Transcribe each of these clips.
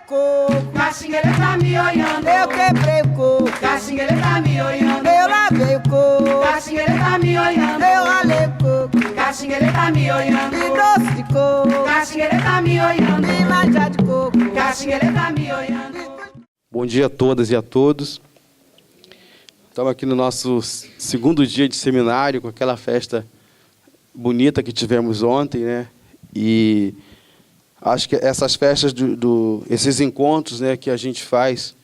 coco, Caxinguele tá me olhando. eu quebrei o coco, Caxinguele tá me olhando. eu lavei o coco, Caxinguele tá me olhando. eu ralei o coco, Caxinguele tá me olhando. e doce de coco, Caxinguele tá me olhando. e lajá de coco. Caxinguele tá me olhando. Bom dia a todas e a todos. Estamos aqui no nosso segundo dia de seminário, com aquela festa bonita que tivemos ontem, né? E acho que essas festas, esses encontros, né, que a gente faz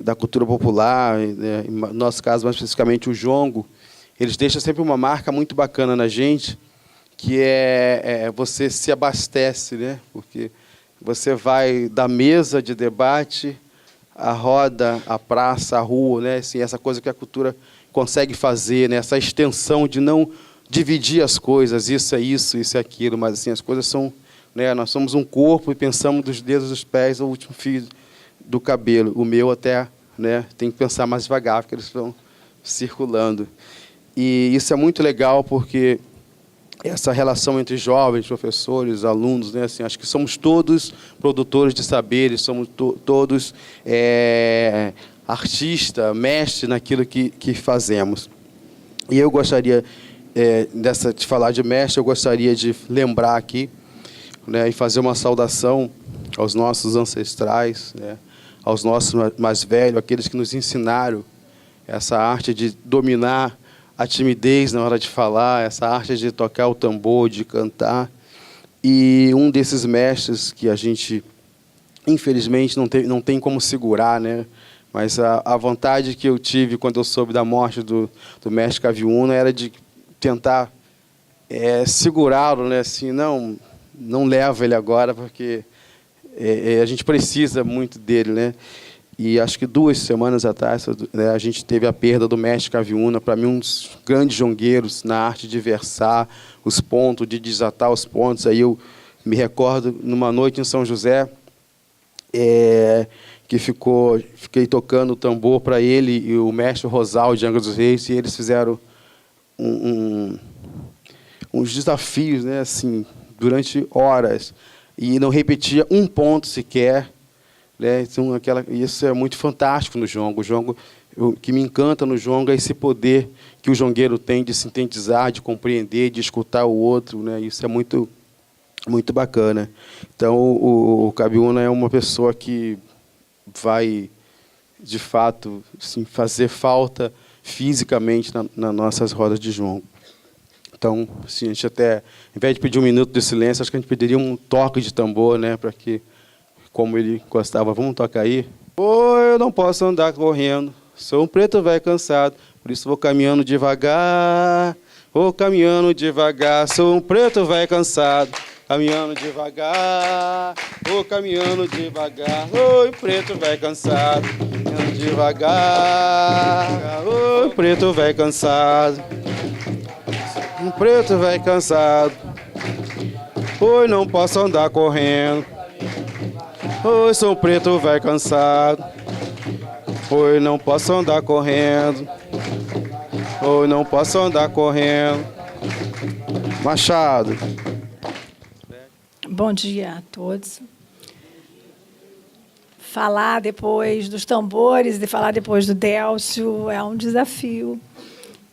da cultura popular, né, no nosso caso, mais especificamente o jongo, eles deixam sempre uma marca muito bacana na gente, que você se abastece, né? Porque você vai da mesa de debate, a roda, a praça, a rua, né? Assim, essa coisa que a cultura consegue fazer, né? Essa extensão de não dividir as coisas, isso é isso, isso é aquilo, mas assim, as coisas são, né? Nós somos um corpo e pensamos dos dedos dos pés ao último fio do cabelo. O meu até, né? Tem que pensar mais devagar, porque eles vão circulando. E isso é muito legal, porque essa relação entre jovens, professores, alunos, né? Assim, acho que somos todos produtores de saberes, somos todos artistas, mestres naquilo que fazemos. E eu gostaria, de falar de mestre, eu gostaria de lembrar aqui, né, e fazer uma saudação aos nossos ancestrais, né, aos nossos mais velhos, aqueles que nos ensinaram essa arte de dominar a timidez na hora de falar, essa arte de tocar o tambor, de cantar. E um desses mestres que a gente, infelizmente, não tem como segurar, né? Mas a vontade que eu tive quando eu soube da morte do mestre Caviúna era de tentar segurá-lo, né? Assim, não leva ele agora, porque a gente precisa muito dele, né? E acho que 2 semanas atrás, né, a gente teve a perda do mestre Caviúna, para mim um dos grandes jongueiros na arte de versar os pontos, de desatar os pontos. Aí eu me recordo, numa noite em São José, que fiquei tocando o tambor para ele e o mestre Rosal de Angra dos Reis, e eles fizeram uns desafios, né, assim, durante horas, e não repetia um ponto sequer. Né? Então, isso é muito fantástico no jongo. O jongo, o que me encanta no jongo é esse poder que o jongueiro tem de sintetizar, de compreender, de escutar o outro, né? Isso é muito, muito bacana. Então, o Caviúna é uma pessoa que vai, de fato, assim, fazer falta fisicamente nas nossas rodas de jongo. Então, assim, a gente até, ao invés de pedir 1 minuto de silêncio, acho que a gente pediria um toque de tambor, né, para que, como ele gostava, vamos tocar aí? Oi, eu não posso andar correndo, sou um preto velho cansado, por isso vou caminhando devagar, sou um preto velho cansado, caminhando devagar, oi, preto velho cansado, caminhando devagar, oi, preto velho cansado, um preto velho cansado, oi, não posso andar correndo. Oi, sou um preto velho cansado. Oi, não posso andar correndo. Oi, não posso andar correndo. Machado. Bom dia a todos. Falar depois dos tambores e falar depois do Délcio é um desafio.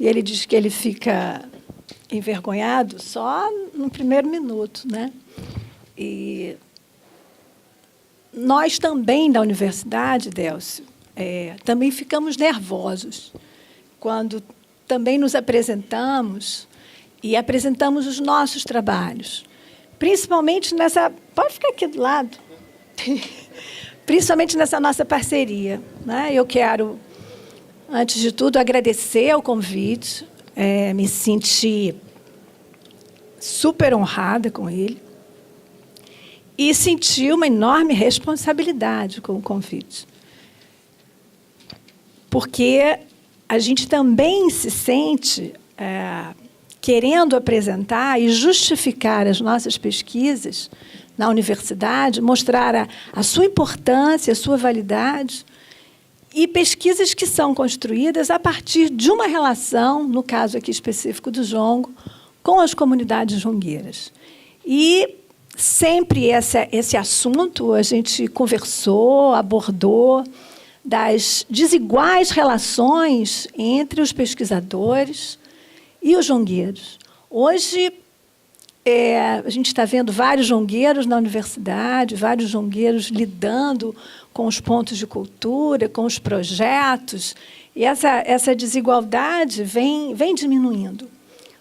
E ele diz que ele fica envergonhado só no primeiro minuto, né? E nós também, da universidade, Délcio, também ficamos nervosos quando também nos apresentamos e apresentamos os nossos trabalhos. Principalmente nessa... Pode ficar aqui do lado. Principalmente nessa nossa parceria, né? Eu quero, antes de tudo, agradecer o convite, me senti super honrada com ele, e senti uma enorme responsabilidade com o convite. Porque a gente também se sente querendo apresentar e justificar as nossas pesquisas na universidade, mostrar a sua importância, a sua validade, e pesquisas que são construídas a partir de uma relação, no caso aqui específico do jongo, com as comunidades jongueiras. E sempre esse assunto a gente conversou, abordou, das desiguais relações entre os pesquisadores e os jongueiros. Hoje, a gente está vendo vários jongueiros na universidade, vários jongueiros lidando com os pontos de cultura, com os projetos, e essa desigualdade vem diminuindo.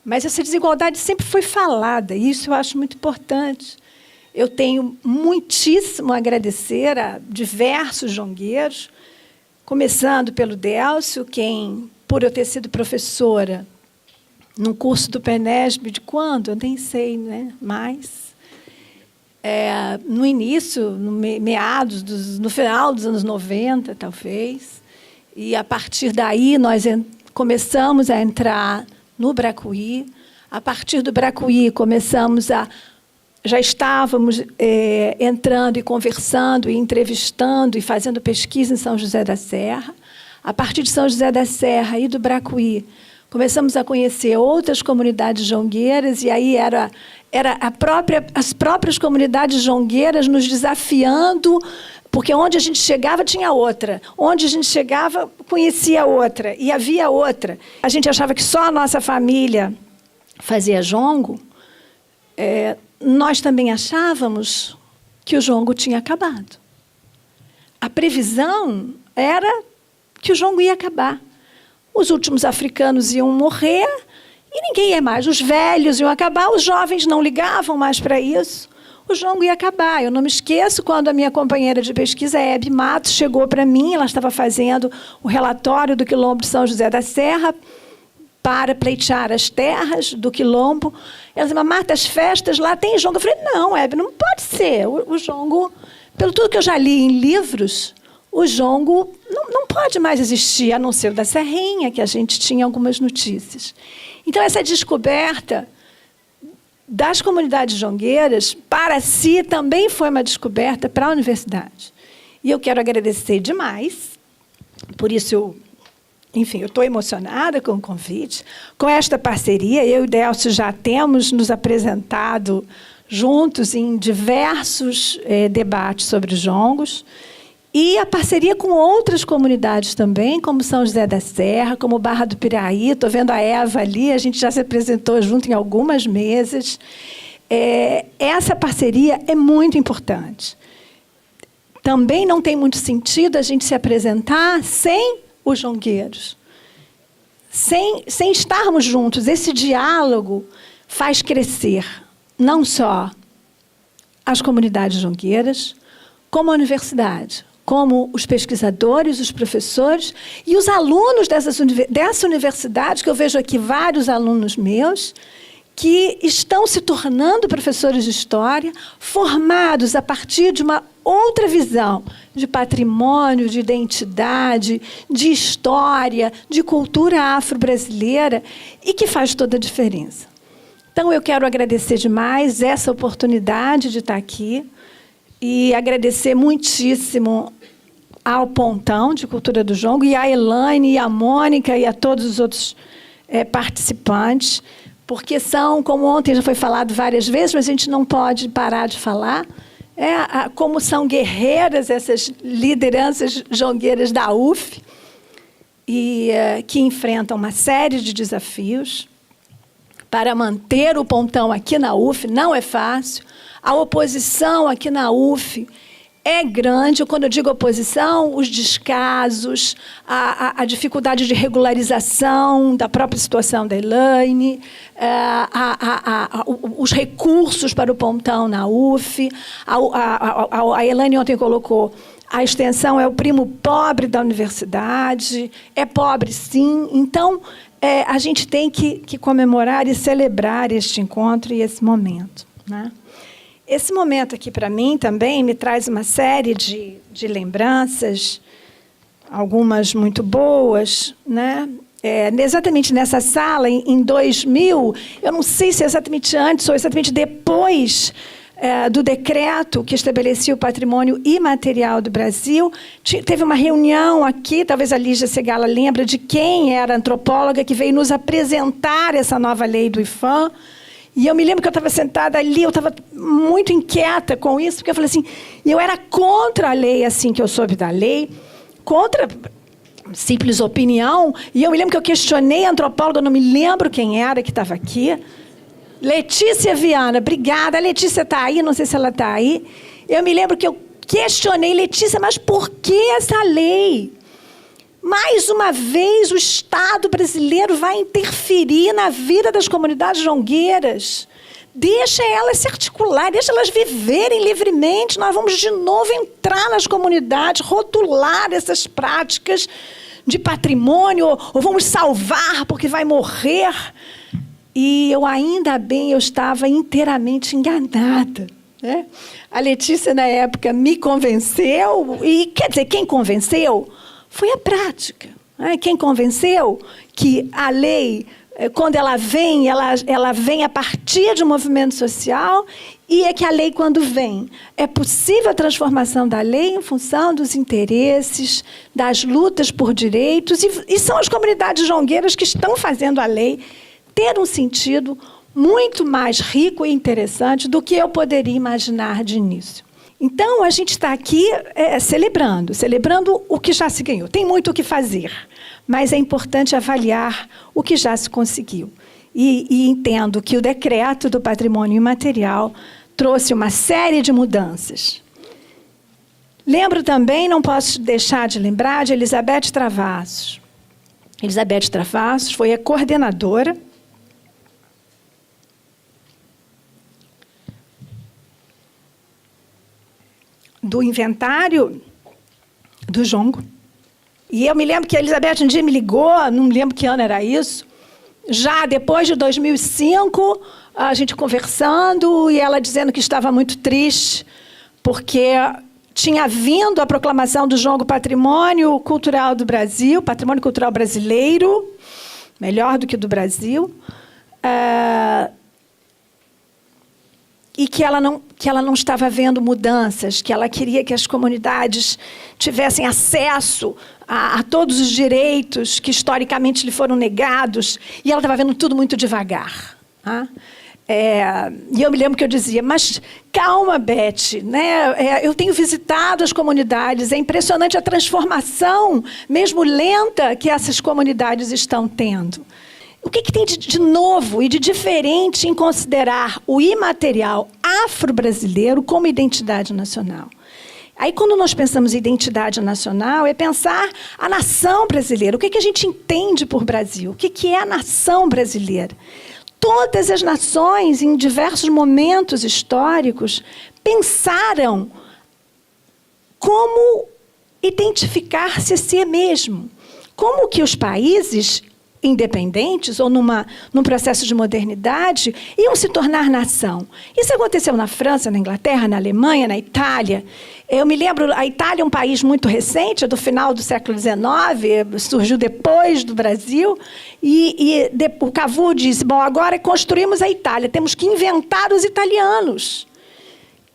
Mas essa desigualdade sempre foi falada, e isso eu acho muito importante. Eu tenho muitíssimo a agradecer a diversos jongueiros, começando pelo Délcio, quem, por eu ter sido professora num curso do PENESB, de quando? Eu nem sei, né? Mas, no início, no final dos anos 90, talvez, e, a partir daí, nós começamos a entrar no Bracuí. A partir do Bracuí, já estávamos entrando e conversando, e entrevistando e fazendo pesquisa em São José da Serra. A partir de São José da Serra e do Bracuí, começamos a conhecer outras comunidades jongueiras, e aí era as próprias comunidades jongueiras nos desafiando, porque onde a gente chegava tinha outra, onde a gente chegava conhecia outra, e havia outra. A gente achava que só a nossa família fazia jongo. Nós também achávamos que o jongo tinha acabado. A previsão era que o jongo ia acabar. Os últimos africanos iam morrer e ninguém ia mais. Os velhos iam acabar, os jovens não ligavam mais para isso. O jongo ia acabar. Eu não me esqueço quando a minha companheira de pesquisa, Hebe Matos, chegou para mim. Ela estava fazendo o relatório do Quilombo de São José da Serra para pleitear as terras do Quilombo. Ela disse: mas Marta, as festas lá tem jongo. Eu falei: não, Hebe, não pode ser. O jongo, pelo tudo que eu já li em livros, o jongo não pode mais existir, a não ser o da Serrinha, que a gente tinha algumas notícias. Então, essa descoberta das comunidades jongueiras, para si, também foi uma descoberta para a universidade. E eu quero agradecer demais, por isso eu estou emocionada com o convite, com esta parceria. Eu e o Délcio já temos nos apresentado juntos em diversos debates sobre jongos, e a parceria com outras comunidades também, como São José da Serra, como Barra do Piraí. Estou vendo a Eva ali, a gente já se apresentou junto em algumas mesas. Essa parceria é muito importante. Também não tem muito sentido a gente se apresentar sem os jongueiros, sem estarmos juntos. Esse diálogo faz crescer não só as comunidades jongueiras, como a universidade, como os pesquisadores, os professores e os alunos dessa universidade, que eu vejo aqui vários alunos meus, que estão se tornando professores de história, formados a partir de uma outra visão de patrimônio, de identidade, de história, de cultura afro-brasileira, e que faz toda a diferença. Então, eu quero agradecer demais essa oportunidade de estar aqui e agradecer muitíssimo ao Pontão de Cultura do Jongo, e à Elaine, e à Mônica, e a todos os outros participantes, porque são, como ontem já foi falado várias vezes, mas a gente não pode parar de falar, como são guerreiras essas lideranças jongueiras da UF, e que enfrentam uma série de desafios para manter o Pontão aqui na UF. Não é fácil. A oposição aqui na UF é grande. Quando eu digo oposição, os descasos, a dificuldade de regularização da própria situação da Elaine, os recursos para o Pontão na UF. A Elaine ontem colocou: a extensão é o primo pobre da universidade. É pobre, sim. Então, a gente tem que comemorar e celebrar este encontro e esse momento, né? Esse momento aqui, para mim, também me traz uma série de lembranças, algumas muito boas, né? Exatamente nessa sala, em 2000, eu não sei se é exatamente antes ou exatamente depois do decreto que estabelecia o patrimônio imaterial do Brasil, teve uma reunião aqui, talvez a Lígia Segala lembra de quem era a antropóloga que veio nos apresentar essa nova lei do IFAM, E eu me lembro que eu estava sentada ali, eu estava muito inquieta com isso, porque eu falei assim, eu era contra a lei, assim que eu soube da lei, contra simples opinião, e eu me lembro que eu questionei a antropóloga, eu não me lembro quem era que estava aqui, Letícia Viana, obrigada, a Letícia está aí, não sei se ela está aí, eu me lembro que eu questionei, Letícia, mas por que essa lei? Mais uma vez, o Estado brasileiro vai interferir na vida das comunidades jongueiras. Deixa elas se articular, deixa elas viverem livremente. Nós vamos de novo entrar nas comunidades, rotular essas práticas de patrimônio, ou vamos salvar porque vai morrer. E eu, ainda bem, eu estava inteiramente enganada, né? A Letícia, na época, me convenceu, e quer dizer, quem convenceu foi a prática, né? Quem convenceu que a lei, quando ela vem a partir de um movimento social, e é que a lei, quando vem, é possível a transformação da lei em função dos interesses, das lutas por direitos, e são as comunidades jongueiras que estão fazendo a lei ter um sentido muito mais rico e interessante do que eu poderia imaginar de início. Então, a gente está aqui celebrando o que já se ganhou. Tem muito o que fazer, mas é importante avaliar o que já se conseguiu. E entendo que o decreto do patrimônio imaterial trouxe uma série de mudanças. Lembro também, não posso deixar de lembrar, de Elizabeth Travassos. Elizabeth Travassos foi a coordenadora do inventário do jongo. E eu me lembro que a Elizabeth um dia me ligou, não me lembro que ano era isso, já depois de 2005, a gente conversando, e ela dizendo que estava muito triste, porque tinha vindo a proclamação do jongo Patrimônio Cultural do Brasil, Patrimônio Cultural Brasileiro, melhor do que do Brasil, e que ela não estava vendo mudanças, que ela queria que as comunidades tivessem acesso a todos os direitos que historicamente lhe foram negados, e ela estava vendo tudo muito devagar. Tá? E eu me lembro que eu dizia, mas calma, Beth, né? Eu tenho visitado as comunidades, é impressionante a transformação, mesmo lenta, que essas comunidades estão tendo. O que tem de novo e de diferente em considerar o imaterial afro-brasileiro como identidade nacional? Aí, quando nós pensamos em identidade nacional, é pensar a nação brasileira. O que a gente entende por Brasil? O que é a nação brasileira? Todas as nações, em diversos momentos históricos, pensaram como identificar-se a si mesmo. Como que os países independentes ou num processo de modernidade, iam se tornar nação. Isso aconteceu na França, na Inglaterra, na Alemanha, na Itália. Eu me lembro, a Itália é um país muito recente, é do final do século XIX, surgiu depois do Brasil, o Cavour disse, bom, agora construímos a Itália, temos que inventar os italianos.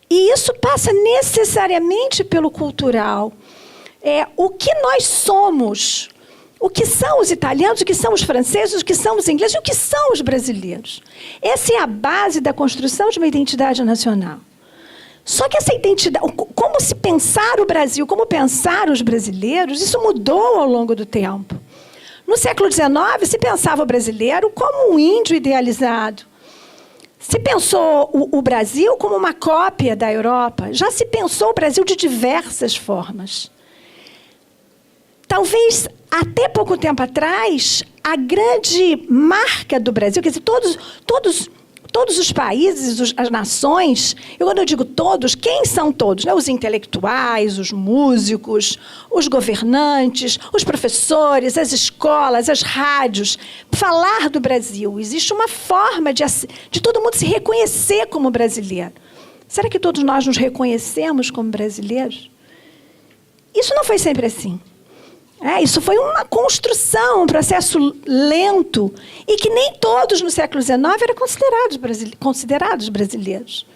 E isso passa necessariamente pelo cultural. O que nós somos, o que são os italianos, o que são os franceses, o que são os ingleses e o que são os brasileiros. Essa é a base da construção de uma identidade nacional. Só que essa identidade, como se pensar o Brasil, como pensar os brasileiros, isso mudou ao longo do tempo. No século XIX, se pensava o brasileiro como um índio idealizado. Se pensou o Brasil como uma cópia da Europa. Já se pensou o Brasil de diversas formas. Talvez, até pouco tempo atrás, a grande marca do Brasil, quer dizer, todos os países, as nações, quando eu digo todos, quem são todos? Né? Os intelectuais, os músicos, os governantes, os professores, as escolas, as rádios. Falar do Brasil, existe uma forma de todo mundo se reconhecer como brasileiro. Será que todos nós nos reconhecemos como brasileiros? Isso não foi sempre assim. Isso foi uma construção, um processo lento, e que nem todos no século XIX eram considerados brasileiros.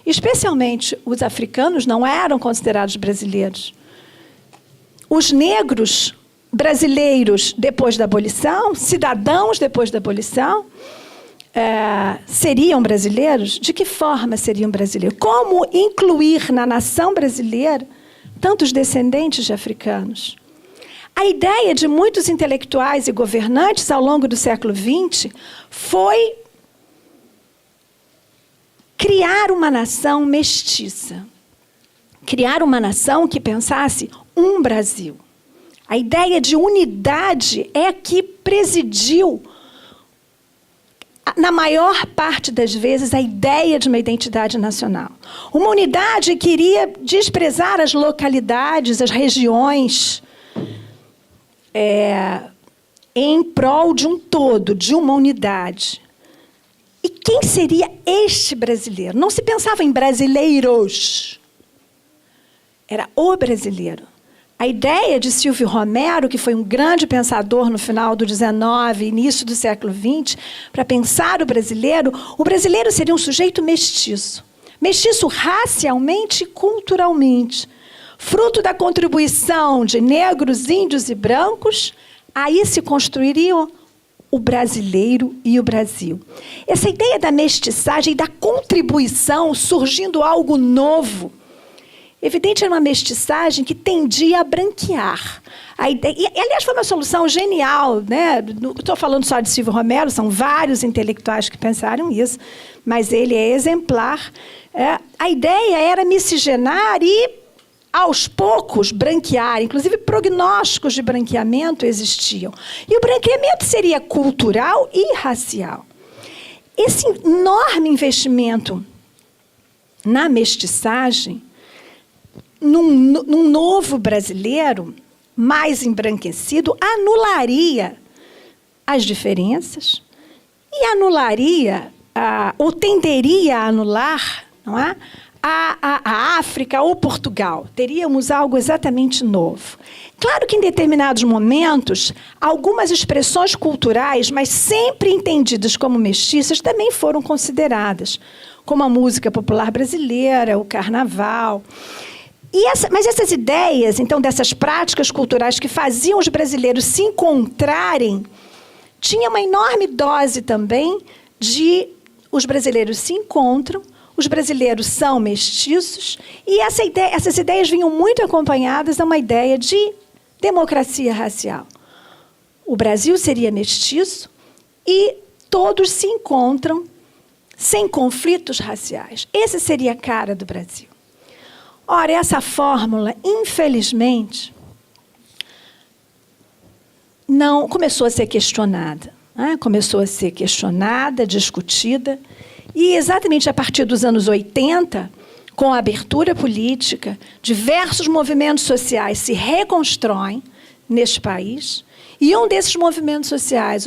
Especialmente os africanos não eram considerados brasileiros. Os negros brasileiros depois da abolição, cidadãos depois da abolição, seriam brasileiros? De que forma seriam brasileiros? Como incluir na nação brasileira tantos descendentes de africanos? A ideia de muitos intelectuais e governantes ao longo do século XX foi criar uma nação mestiça. Criar uma nação que pensasse um Brasil. A ideia de unidade é a que presidiu, na maior parte das vezes, a ideia de uma identidade nacional. Uma unidade que iria desprezar as localidades, as regiões, em prol de um todo, de uma unidade. E quem seria este brasileiro? Não se pensava em brasileiros. Era o brasileiro. A ideia de Silvio Romero, que foi um grande pensador no final do XIX, início do século XX, para pensar o brasileiro seria um sujeito mestiço. Mestiço racialmente e culturalmente. Fruto da contribuição de negros, índios e brancos, aí se construiriam o brasileiro e o Brasil. Essa ideia da mestiçagem e da contribuição surgindo algo novo. Evidente, era uma mestiçagem que tendia a branquear. A ideia, e, aliás, foi uma solução genial, né? Não estou falando só de Silvio Romero, são vários intelectuais que pensaram isso, mas ele é exemplar. A ideia era miscigenar e, aos poucos, branquear. Inclusive, prognósticos de branqueamento existiam. E o branqueamento seria cultural e racial. Esse enorme investimento na mestiçagem, num novo brasileiro mais embranquecido, anularia as diferenças e anularia, ou tenderia a anular, não é? A África ou Portugal. Teríamos algo exatamente novo. Claro que, em determinados momentos, algumas expressões culturais, mas sempre entendidas como mestiças, também foram consideradas, como a música popular brasileira, o carnaval. Mas essas ideias, então, dessas práticas culturais que faziam os brasileiros se encontrarem, tinha uma enorme dose também de os brasileiros se encontram, os brasileiros são mestiços, e essas ideias vinham muito acompanhadas de uma ideia de democracia racial. O Brasil seria mestiço e todos se encontram sem conflitos raciais. Essa seria a cara do Brasil. Ora, essa fórmula, infelizmente, não começou a ser questionada. Né? Começou a ser questionada, discutida, e exatamente a partir dos anos 80, com a abertura política, diversos movimentos sociais se reconstroem neste país, e um desses movimentos sociais,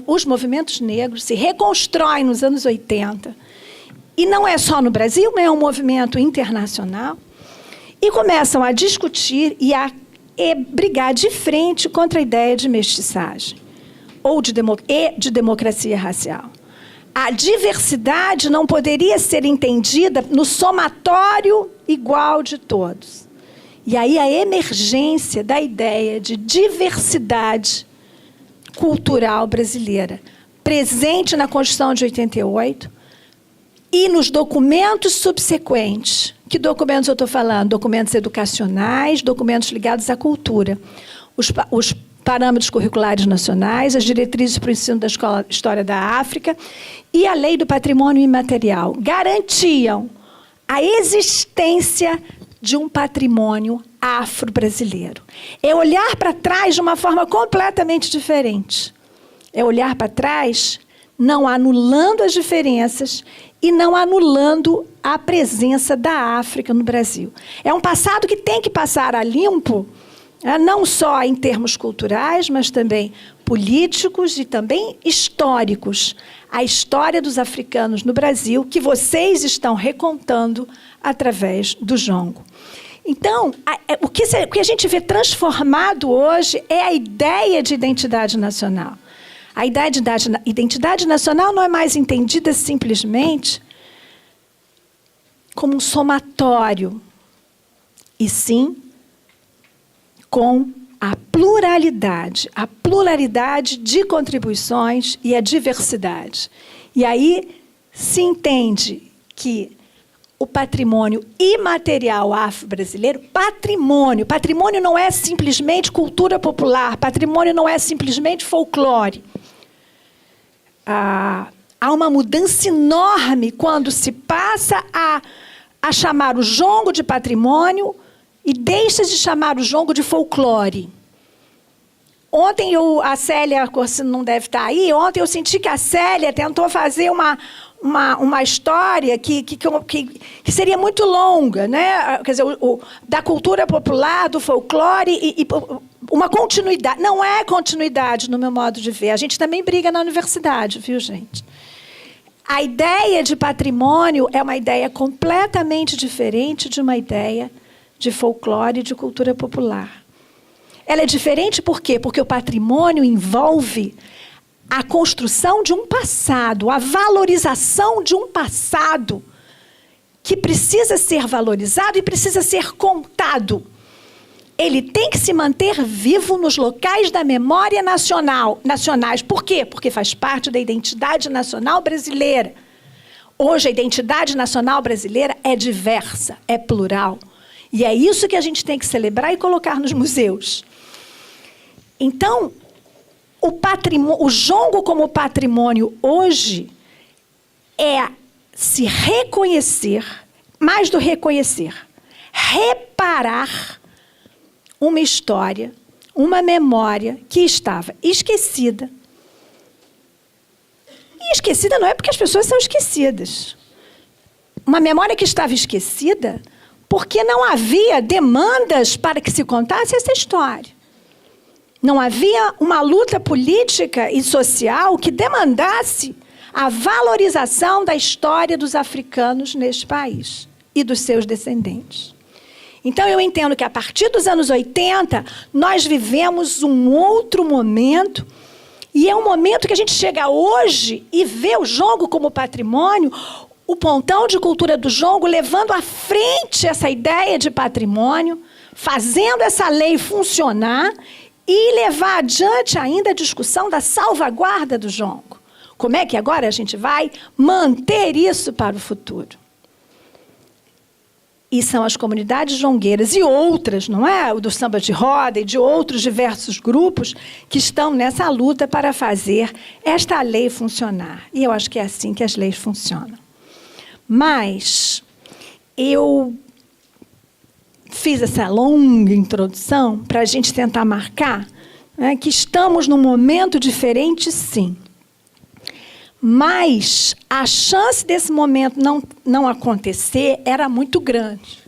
os movimentos negros, se reconstroem nos anos 80, e não é só no Brasil, é um movimento internacional, e começam a discutir e a brigar de frente contra a ideia de mestiçagem ou de democracia racial. A diversidade não poderia ser entendida no somatório igual de todos. E aí a emergência da ideia de diversidade cultural brasileira, presente na Constituição de 88 e nos documentos subsequentes. Que documentos eu estou falando? Documentos educacionais, documentos ligados à cultura. Os parâmetros curriculares nacionais, as diretrizes para o ensino da História da África e a Lei do Patrimônio Imaterial garantiam a existência de um patrimônio afro-brasileiro. É olhar para trás de uma forma completamente diferente. É olhar para trás não anulando as diferenças e não anulando a presença da África no Brasil. É um passado que tem que passar a limpo, não só em termos culturais, mas também políticos e também históricos. A história dos africanos no Brasil, que vocês estão recontando através do jongo. Então, o que a gente vê transformado hoje é a ideia de identidade nacional. A identidade nacional não é mais entendida simplesmente como um somatório, e sim com a pluralidade de contribuições e a diversidade. E aí se entende que o patrimônio imaterial afro-brasileiro, patrimônio não é simplesmente cultura popular, patrimônio não é simplesmente folclore. Há uma mudança enorme quando se passa a chamar o jongo de patrimônio e deixa de chamar o jongo de folclore. Ontem, a Célia não deve estar aí, ontem eu senti que a Célia tentou fazer uma história que seria muito longa, né? Quer dizer, da cultura popular, do folclore, e uma continuidade. Não é continuidade, no meu modo de ver. A gente também briga na universidade, viu, gente? A ideia de patrimônio é uma ideia completamente diferente de uma ideia de folclore e de cultura popular. Ela é diferente por quê? Porque o patrimônio envolve a construção de um passado, a valorização de um passado que precisa ser valorizado e precisa ser contado. Ele tem que se manter vivo nos locais da memória nacionais. Por quê? Porque faz parte da identidade nacional brasileira. Hoje, a identidade nacional brasileira é diversa, é plural. E é isso que a gente tem que celebrar e colocar nos museus. Então, o jongo como patrimônio hoje é se reconhecer, mais do reconhecer, reparar uma história, uma memória que estava esquecida. E esquecida não é porque as pessoas são esquecidas. Uma memória que estava esquecida porque não havia demandas para que se contasse essa história. Não havia uma luta política e social que demandasse a valorização da história dos africanos neste país e dos seus descendentes. Então, eu entendo que, a partir dos anos 80, nós vivemos um outro momento, e é um momento que a gente chega hoje e vê o jongo como patrimônio, o Pontão de Cultura do Jongo levando à frente essa ideia de patrimônio, fazendo essa lei funcionar e levar adiante ainda a discussão da salvaguarda do jongo. Como é que agora a gente vai manter isso para o futuro? E são as comunidades jongueiras e outras, não é? O do samba de roda e de outros diversos grupos que estão nessa luta para fazer esta lei funcionar. E eu acho que é assim que as leis funcionam. Mas eu fiz essa longa introdução para a gente tentar marcar, né, que estamos num momento diferente, sim. Mas a chance desse momento não acontecer era muito grande.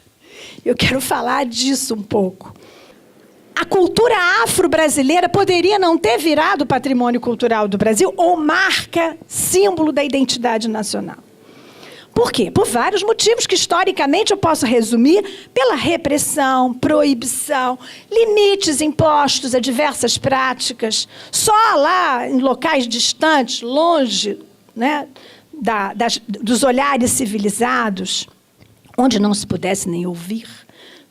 Eu quero falar disso um pouco. A cultura afro-brasileira poderia não ter virado patrimônio cultural do Brasil ou marca, símbolo da identidade nacional. Por quê? Por vários motivos que, historicamente, eu posso resumir pela repressão, proibição, limites impostos a diversas práticas. Só lá, em locais distantes, longe, né, dos olhares civilizados, onde não se pudesse nem ouvir,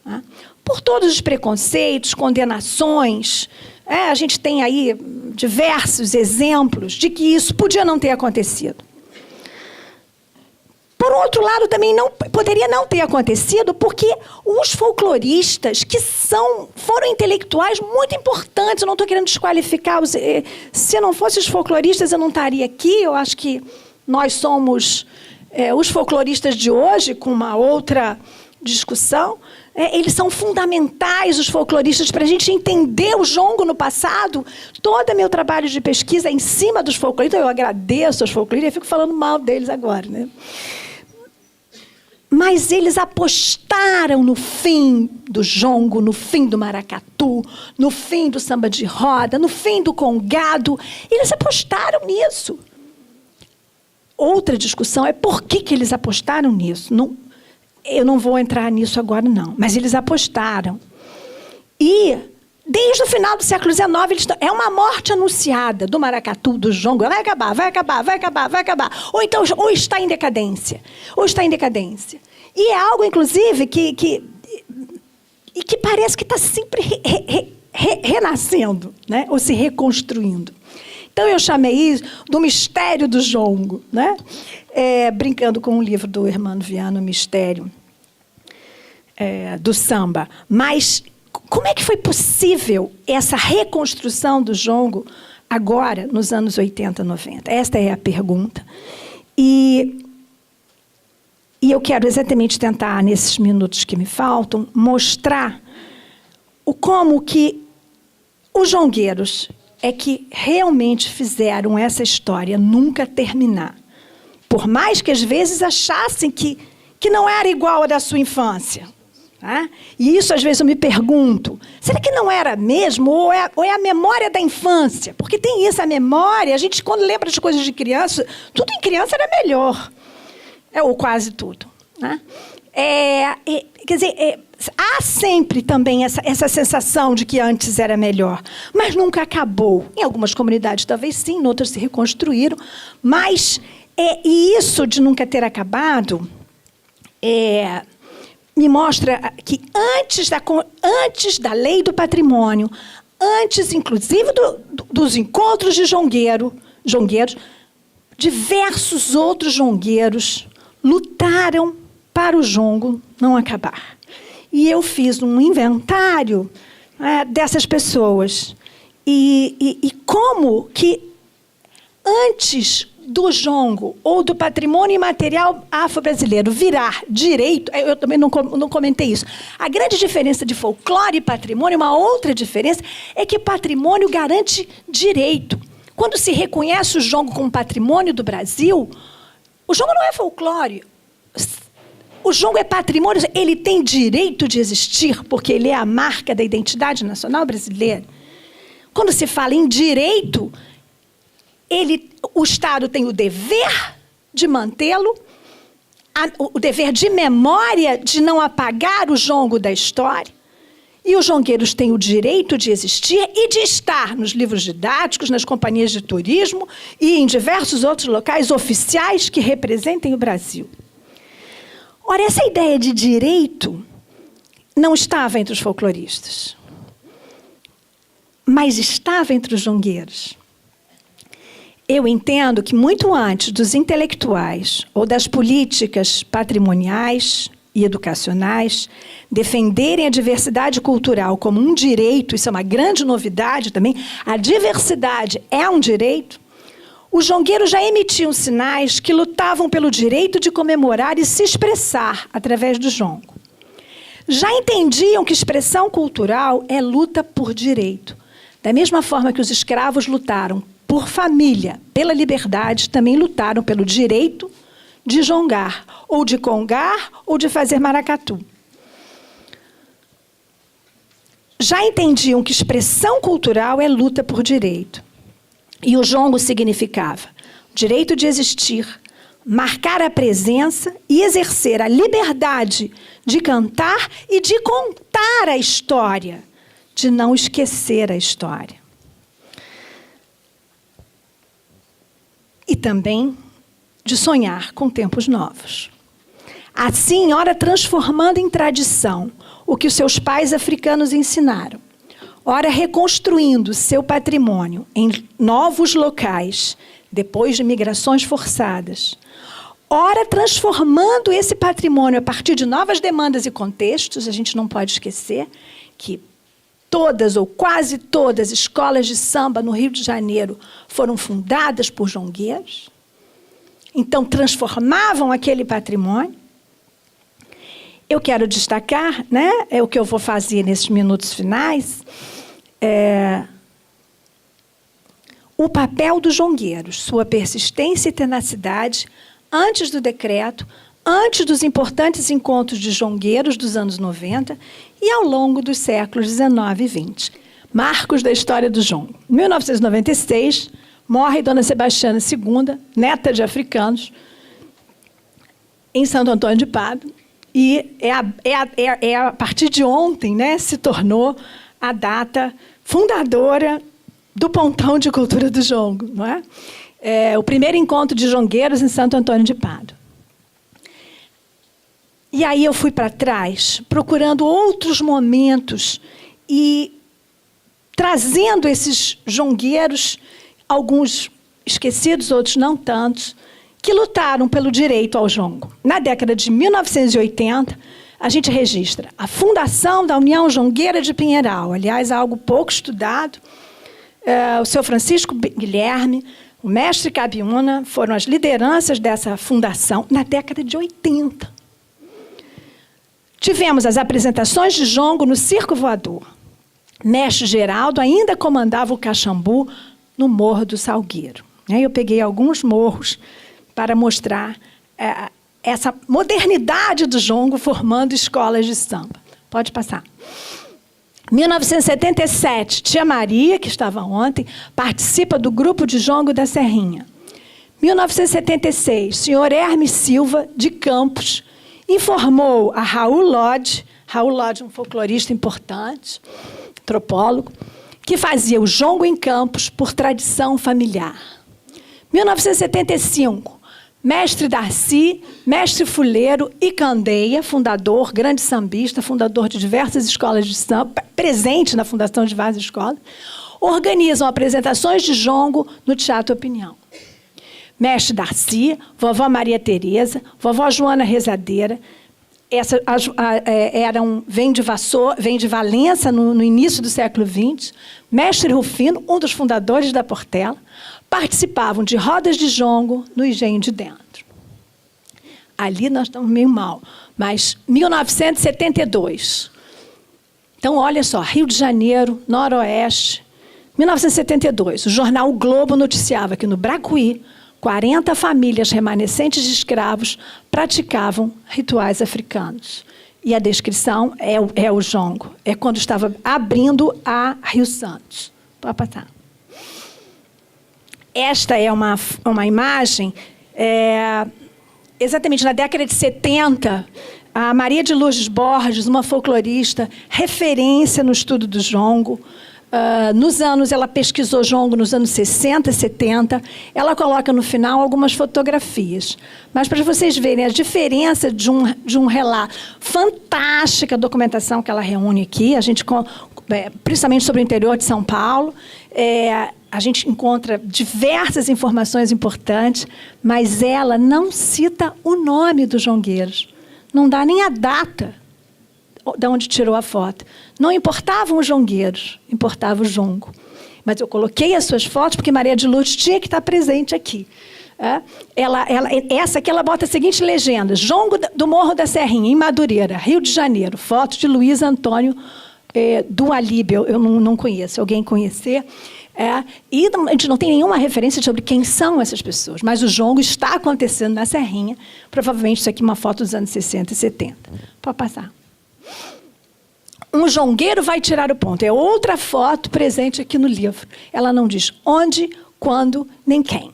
né? Por todos os preconceitos, condenações. A gente tem aí diversos exemplos de que isso podia não ter acontecido. Por outro lado, também poderia não ter acontecido porque os folcloristas, que foram intelectuais muito importantes, eu não estou querendo desqualificar, se não fossem os folcloristas eu não estaria aqui, eu acho que nós somos os folcloristas de hoje, com uma outra discussão, eles são fundamentais, os folcloristas, para a gente entender o jongo no passado. Todo meu trabalho de pesquisa é em cima dos folcloristas, eu agradeço aos folcloristas, eu fico falando mal deles agora, né? Mas eles apostaram no fim do jongo, no fim do maracatu, no fim do samba de roda, no fim do congado. Eles apostaram nisso. Outra discussão é por que eles apostaram nisso. Eu não vou entrar nisso agora, não. Mas eles apostaram. E, desde o final do século XIX, é uma morte anunciada do maracatu, do jongo. Vai acabar, vai acabar, vai acabar, vai acabar. Ou está em decadência. Ou está em decadência. E é algo, inclusive, que parece que está sempre renascendo, né? Ou se reconstruindo. Então, eu chamei isso do mistério do jongo, né? Brincando com um livro do Hermano Viana, O Mistério do Samba. Mas como é que foi possível essa reconstrução do jongo agora, nos anos 80, 90? Esta é a pergunta. E eu quero exatamente tentar, nesses minutos que me faltam, mostrar como que os jongueiros é que realmente fizeram essa história nunca terminar. Por mais que, às vezes, achassem que não era igual à da sua infância. Tá? E isso, às vezes, eu me pergunto, será que não era mesmo? Ou é a memória da infância? Porque tem isso, a memória, a gente, quando lembra de coisas de criança, tudo em criança era melhor. Ou quase tudo. Né? Quer dizer, há sempre também essa sensação de que antes era melhor, mas nunca acabou. Em algumas comunidades talvez sim, em outras se reconstruíram, mas e isso de nunca ter acabado me mostra que antes da lei do patrimônio, antes inclusive dos encontros de jongueiros, diversos outros jongueiros lutaram para o jongo não acabar. E eu fiz um inventário dessas pessoas. E como que, antes do jongo ou do patrimônio imaterial afro-brasileiro virar direito, eu também não comentei isso. A grande diferença de folclore e patrimônio, uma outra diferença, é que patrimônio garante direito. Quando se reconhece o jongo como patrimônio do Brasil, o jongo não é folclore. O jongo é patrimônio, ele tem direito de existir, porque ele é a marca da identidade nacional brasileira. Quando se fala em direito, o Estado tem o dever de mantê-lo, o dever de memória de não apagar o jongo da história, e os jongueiros têm o direito de existir e de estar nos livros didáticos, nas companhias de turismo e em diversos outros locais oficiais que representem o Brasil. Ora, essa ideia de direito não estava entre os folcloristas, mas estava entre os jongueiros. Eu entendo que muito antes dos intelectuais ou das políticas patrimoniais e educacionais defenderem a diversidade cultural como um direito, isso é uma grande novidade também, a diversidade é um direito, os jongueiros já emitiam sinais que lutavam pelo direito de comemorar e se expressar através do jongo. Já entendiam que expressão cultural é luta por direito. Da mesma forma que os escravos lutaram por família, pela liberdade, também lutaram pelo direito de jongar, ou de congar, ou de fazer maracatu. Já entendiam que expressão cultural é luta por direito. E o jongo significava direito de existir, marcar a presença e exercer a liberdade de cantar e de contar a história, de não esquecer a história. E também de sonhar com tempos novos. Assim, ora transformando em tradição o que os seus pais africanos ensinaram, ora reconstruindo seu patrimônio em novos locais, depois de migrações forçadas, ora transformando esse patrimônio a partir de novas demandas e contextos. A gente não pode esquecer que todas ou quase todas as escolas de samba no Rio de Janeiro foram fundadas por jongueiros. Então, transformavam aquele patrimônio. Eu quero destacar, né, é o que eu vou fazer nesses minutos finais, o papel dos jongueiros, sua persistência e tenacidade antes do decreto, antes dos importantes encontros de jongueiros dos anos 90 e ao longo dos séculos 19 e 20. Marcos da história do jongo. Em 1996, morre Dona Sebastiana II, neta de africanos, em Santo Antônio de Pádua. E a partir de ontem, né, se tornou a data fundadora do Pontão de Cultura do Jongo, não é? O primeiro encontro de jongueiros em Santo Antônio de Pádua. E aí eu fui para trás, procurando outros momentos e trazendo esses jongueiros alguns esquecidos, outros não tantos, que lutaram pelo direito ao jongo. Na década de 1980, a gente registra a fundação da União Jongueira de Pinheiral, aliás, algo pouco estudado. O seu Francisco Guilherme, o mestre Cabiúna, foram as lideranças dessa fundação na década de 80. Tivemos as apresentações de jongo no Circo Voador. Mestre Geraldo ainda comandava o Caxambu no Morro do Salgueiro. Eu peguei alguns morros para mostrar essa modernidade do jongo formando escolas de samba. Pode passar. 1977, Tia Maria, que estava ontem, participa do grupo de jongo da Serrinha. 1976, senhor Hermes Silva, de Campos, informou a Raul Lodge, um folclorista importante, antropólogo, que fazia o jongo em Campos por tradição familiar. 1975, mestre Darcy, mestre Fuleiro e Candeia, fundador, grande sambista, fundador de diversas escolas de samba, presente na fundação de várias escolas, organizam apresentações de jongo no Teatro Opinião. Mestre Darcy, vovó Maria Tereza, vovó Joana Rezadeira, vem de Valença no início do século XX, mestre Rufino, um dos fundadores da Portela, participavam de rodas de jongo no Engenho de Dentro. Ali nós estamos meio mal, mas 1972. Então, olha só, Rio de Janeiro, Noroeste, 1972, o jornal O Globo noticiava que no Bracuí, 40 famílias remanescentes de escravos praticavam rituais africanos. E a descrição é o jongo. É quando estava abrindo a Rio Santos. Pode passar. Esta é uma imagem, exatamente na década de 70, a Maria de Lourdes Borges, uma folclorista, referência no estudo do jongo. Ela pesquisou jongo nos anos 60, 70. Ela coloca no final algumas fotografias. Mas para vocês verem a diferença de um relato, fantástica documentação que ela reúne aqui, principalmente sobre o interior de São Paulo, a gente encontra diversas informações importantes, mas ela não cita o nome dos jongueiros. Não dá nem a data de onde tirou a foto. Não importavam os jongueiros, importava o jongo. Mas eu coloquei as suas fotos porque Maria de Lourdes tinha que estar presente aqui. Essa aqui ela bota a seguinte legenda: jongo do Morro da Serrinha, em Madureira, Rio de Janeiro. Foto de Luiz Antônio do Alibe. Eu não conheço. Alguém conhecer? E a gente não tem nenhuma referência sobre quem são essas pessoas. Mas o jongo está acontecendo na Serrinha. Provavelmente isso aqui é uma foto dos anos 60 e 70. Pode passar. Um jongueiro vai tirar o ponto. É outra foto presente aqui no livro. Ela não diz onde, quando, nem quem.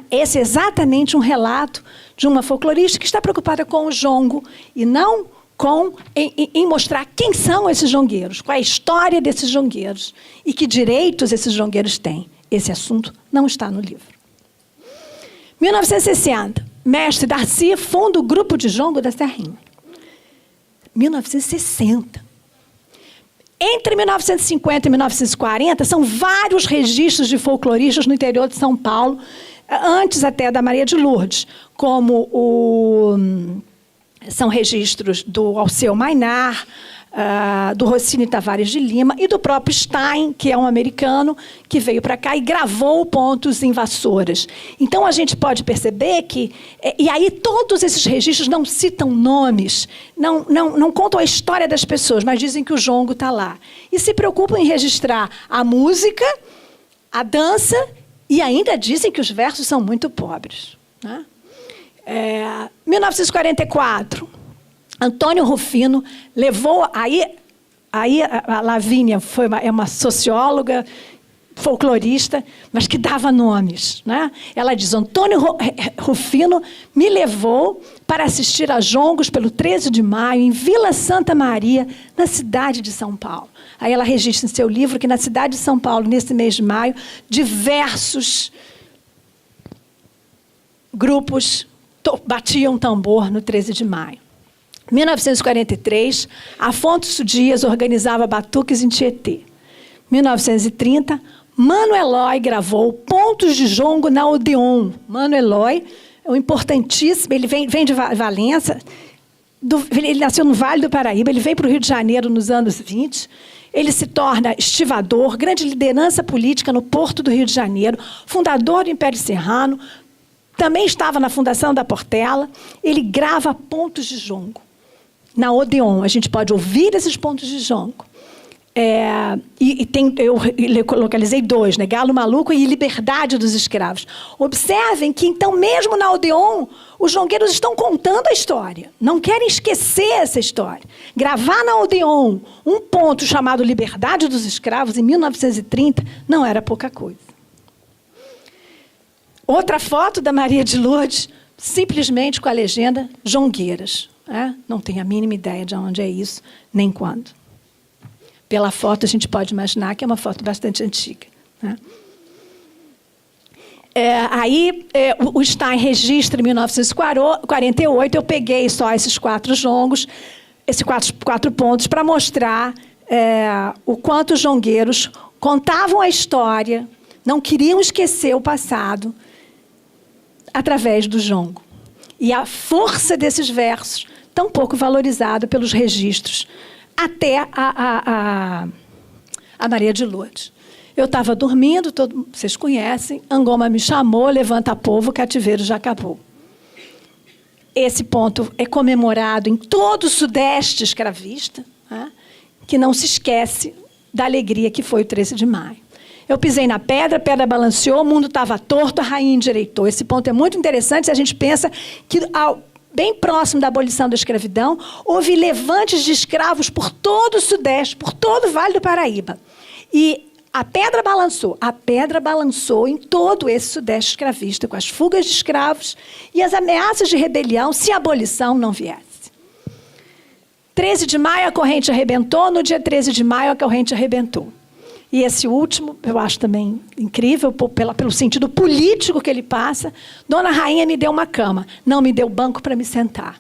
Esse é exatamente um relato de uma folclorista que está preocupada com o jongo e não em mostrar quem são esses jongueiros, qual é a história desses jongueiros e que direitos esses jongueiros têm. Esse assunto não está no livro. 1960, mestre Darcy funda o grupo de jongo da Serrinha. 1960. Entre 1950 e 1940, são vários registros de folcloristas no interior de São Paulo, antes até da Maria de Lourdes, como são registros do Alceu Mainar, do Rossini Tavares de Lima e do próprio Stein, que é um americano que veio para cá e gravou pontos em vassouras. Então, a gente pode perceber que... E aí, todos esses registros não citam nomes, não contam a história das pessoas, mas dizem que o jongo está lá. E se preocupam em registrar a música, a dança, e ainda dizem que os versos são muito pobres. 1944... Antônio Rufino levou... Aí a Lavínia é uma socióloga, folclorista, mas que dava nomes. Ela diz: Antônio Rufino me levou para assistir a jongos pelo 13 de maio, em Vila Santa Maria, na cidade de São Paulo. Aí ela registra em seu livro que na cidade de São Paulo, nesse mês de maio, diversos grupos batiam tambor no 13 de maio. 1943, Afonso Dias organizava batuques em Tietê. 1930, Mano Eloy gravou Pontos de Jongo na Odeon. Mano Eloy é um importantíssimo, ele vem de Valença, ele nasceu no Vale do Paraíba, ele vem para o Rio de Janeiro nos anos 20, ele se torna estivador, grande liderança política no Porto do Rio de Janeiro, fundador do Império Serrano, também estava na fundação da Portela, ele grava Pontos de Jongo na Odeon. A gente pode ouvir esses pontos de jongo. Eu localizei 2, né? Galo Maluco e Liberdade dos Escravos. Observem que, então, mesmo na Odeon, os jongueiros estão contando a história. Não querem esquecer essa história. Gravar na Odeon um ponto chamado Liberdade dos Escravos, em 1930, não era pouca coisa. Outra foto da Maria de Lourdes, simplesmente com a legenda Jongueiras. Não tenho a mínima ideia de onde é isso, nem quando. Pela foto, a gente pode imaginar que é uma foto bastante antiga. Né? O Stein registra em 1948, eu peguei só esses 4 jongos, esses quatro pontos, para mostrar o quanto os jongueiros contavam a história, não queriam esquecer o passado, através do jongo. E a força desses versos, tão pouco valorizada pelos registros, até a Maria de Lourdes. Eu estava dormindo, vocês conhecem, Angoma me chamou, levanta povo, o cativeiro já acabou. Esse ponto é comemorado em todo o Sudeste escravista, né, que não se esquece da alegria que foi o 13 de maio. Eu pisei na pedra, a pedra balanceou, o mundo estava torto, a rainha endireitou. Esse ponto é muito interessante se a gente pensa que, bem próximo da abolição da escravidão, houve levantes de escravos por todo o Sudeste, por todo o Vale do Paraíba. E a pedra balançou em todo esse Sudeste escravista, com as fugas de escravos e as ameaças de rebelião, se a abolição não viesse. 13 de maio, a corrente arrebentou, no dia 13 de maio, a corrente arrebentou. E esse último, eu acho também incrível, pelo sentido político que ele passa. Dona Rainha me deu uma cama, não me deu banco para me sentar.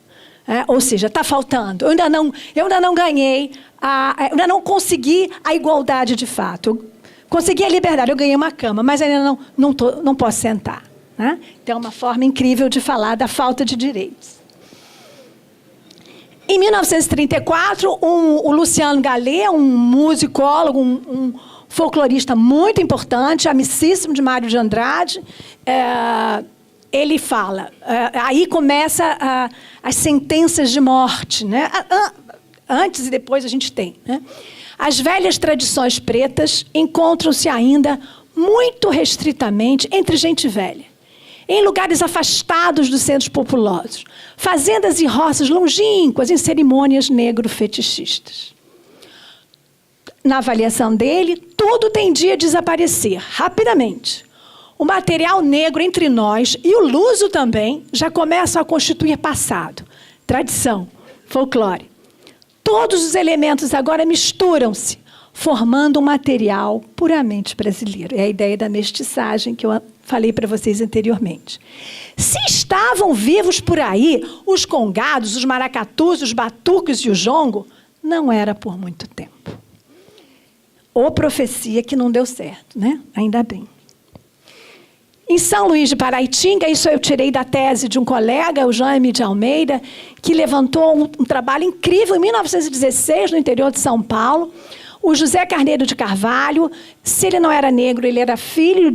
Ou seja, está faltando. Eu ainda não ganhei, eu ainda não consegui a igualdade de fato. Eu consegui a liberdade, eu ganhei uma cama, mas ainda não posso sentar. Né? Então, é uma forma incrível de falar da falta de direitos. Em 1934, o Luciano Gallet, um musicólogo, um folclorista muito importante, amicíssimo de Mário de Andrade, ele fala, aí começa as sentenças de morte, né? Antes e depois a gente tem, né? As velhas tradições pretas encontram-se ainda muito restritamente entre gente velha, em lugares afastados dos centros populosos, fazendas e roças longínquas em cerimônias negro-fetichistas. Na avaliação dele, tudo tendia a desaparecer rapidamente. O material negro entre nós, e o luso também, já começam a constituir passado, tradição, folclore. Todos os elementos agora misturam-se, formando um material puramente brasileiro. É a ideia da mestiçagem que eu falei para vocês anteriormente. Se estavam vivos por aí os congados, os maracatus, os batuques e o jongo, não era por muito tempo. Ou profecia que não deu certo, né? Ainda bem. Em São Luís de Paraitinga, isso eu tirei da tese de um colega, o Jaime de Almeida, que levantou um trabalho incrível em 1916, no interior de São Paulo. O José Carneiro de Carvalho, se ele não era negro, ele era filho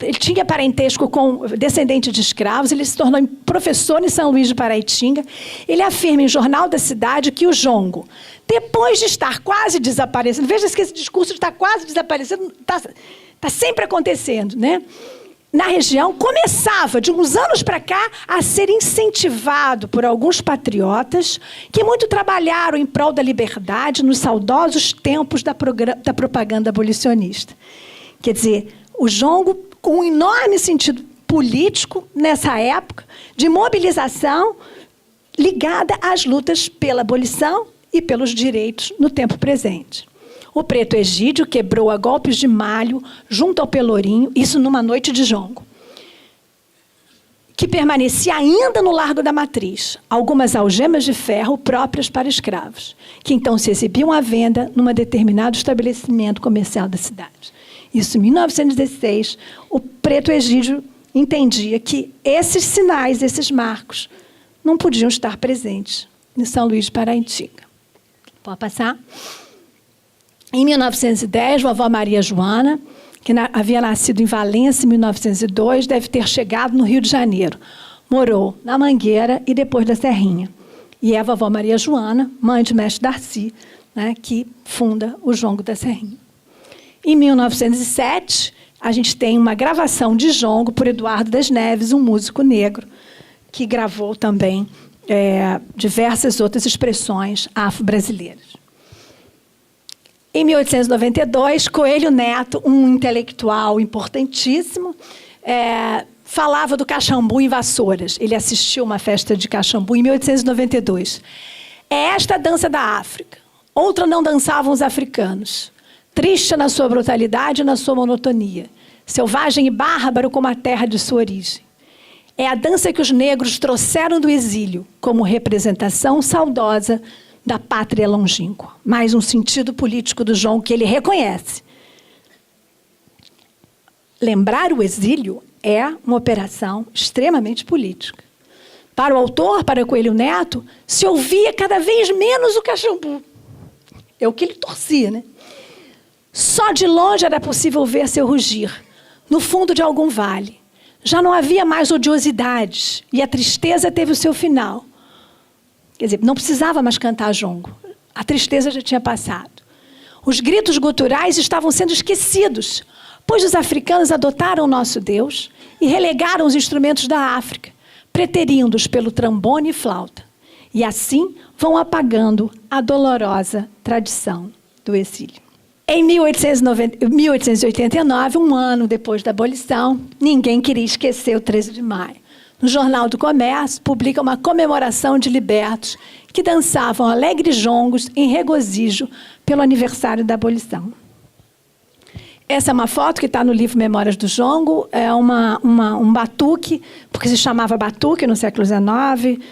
ele tinha parentesco com descendente de escravos, ele se tornou professor em São Luís de Paraitinga. Ele afirma em Jornal da Cidade que o jongo, depois de estar quase desaparecendo, veja que esse discurso de estar quase desaparecendo está sempre acontecendo, né? Na região, começava, de uns anos para cá, a ser incentivado por alguns patriotas que muito trabalharam em prol da liberdade nos saudosos tempos da propaganda abolicionista. Quer dizer, o jongo, com um enorme sentido político, nessa época, de mobilização ligada às lutas pela abolição e pelos direitos no tempo presente. O Preto Egídio quebrou a golpes de malho junto ao Pelourinho, isso numa noite de jongo, que permanecia ainda no Largo da Matriz, algumas algemas de ferro próprias para escravos, que então se exibiam à venda num determinado estabelecimento comercial da cidade. Isso em 1916, o preto Egídio entendia que esses sinais, esses marcos, não podiam estar presentes em São Luís de Paraitinga. Pode passar? Em 1910, vovó Maria Joana, que havia nascido em Valência em 1902, deve ter chegado no Rio de Janeiro. Morou na Mangueira e depois da Serrinha. E é a vovó Maria Joana, mãe de mestre Darcy, né, que funda o jongo da Serrinha. Em 1907, a gente tem uma gravação de jongo por Eduardo das Neves, um músico negro, que gravou também diversas outras expressões afro-brasileiras. Em 1892, Coelho Neto, um intelectual importantíssimo, falava do cachambu em Vassouras. Ele assistiu uma festa de cachambu em 1892. É esta a dança da África. Outra não dançavam os africanos. Triste na sua brutalidade e na sua monotonia. Selvagem e bárbaro como a terra de sua origem. É a dança que os negros trouxeram do exílio, como representação saudosa da pátria longínqua. Mais um sentido político do jongo que ele reconhece. Lembrar o exílio é uma operação extremamente política. Para o autor, para Coelho Neto, se ouvia cada vez menos o cachambu. É o que ele torcia, né? Só de longe era possível ver seu rugir, no fundo de algum vale. Já não havia mais odiosidades, e a tristeza teve o seu final. Quer dizer, não precisava mais cantar jongo. A tristeza já tinha passado. Os gritos guturais estavam sendo esquecidos, pois os africanos adotaram o nosso Deus e relegaram os instrumentos da África, preterindo-os pelo trombone e flauta. E assim vão apagando a dolorosa tradição do exílio. Em 1889, um ano depois da abolição, ninguém queria esquecer o 13 de maio. No Jornal do Comércio, publica uma comemoração de libertos que dançavam alegres jongos em regozijo pelo aniversário da abolição. Essa é uma foto que está no livro Memórias do Jongo, é um batuque, porque se chamava batuque no século XIX,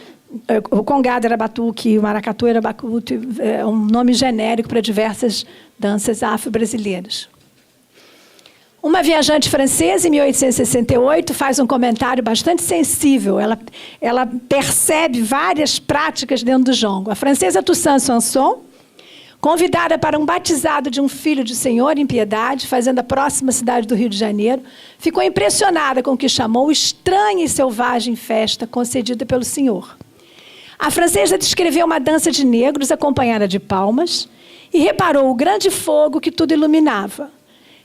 o congado era batuque, o maracatu era batuque, é um nome genérico para diversas danças afro-brasileiras. Uma viajante francesa, em 1868, faz um comentário bastante sensível. Ela percebe várias práticas dentro do jongo. A francesa Toussaint Sanson, convidada para um batizado de um filho de senhor em Piedade, fazenda próxima à cidade do Rio de Janeiro, ficou impressionada com o que chamou estranha e selvagem festa concedida pelo senhor. A francesa descreveu uma dança de negros acompanhada de palmas e reparou o grande fogo que tudo iluminava.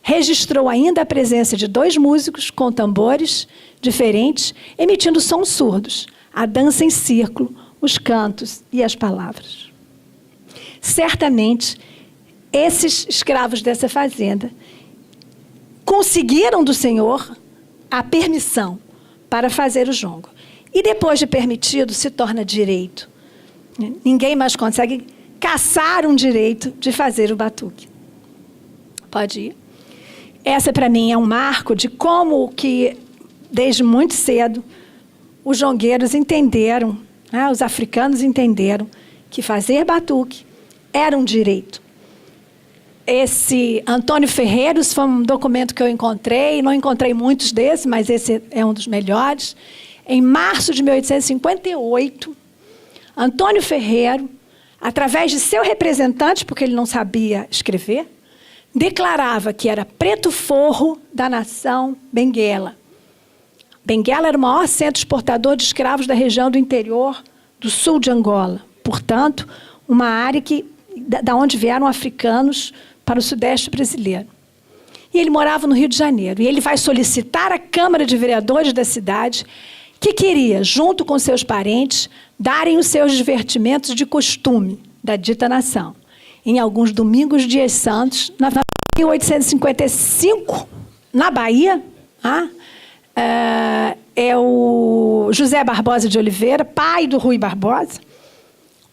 Registrou ainda a presença de 2 músicos com tambores diferentes, emitindo sons surdos, a dança em círculo, os cantos e as palavras. Certamente, esses escravos dessa fazenda conseguiram do Senhor a permissão para fazer o jongo. E depois de permitido, se torna direito. Ninguém mais consegue caçar um direito de fazer o batuque. Pode ir. Essa, para mim, é um marco de como que, desde muito cedo, os jongueiros entenderam, né, os africanos entenderam que fazer batuque era um direito. Esse Antônio Ferreiros foi um documento que eu encontrei, não encontrei muitos desses, mas esse é um dos melhores. Em março de 1858, Antônio Ferreiro, através de seu representante, porque ele não sabia escrever, declarava que era preto forro da nação benguela. Benguela era o maior centro exportador de escravos da região do interior do sul de Angola. Portanto, uma área da onde vieram africanos para o sudeste brasileiro. E ele morava no Rio de Janeiro. E ele vai solicitar à Câmara de Vereadores da cidade que queria, junto com seus parentes, darem os seus divertimentos de costume da dita nação. Em alguns domingos, dias santos, na 1855, na Bahia, é o José Barbosa de Oliveira, pai do Rui Barbosa,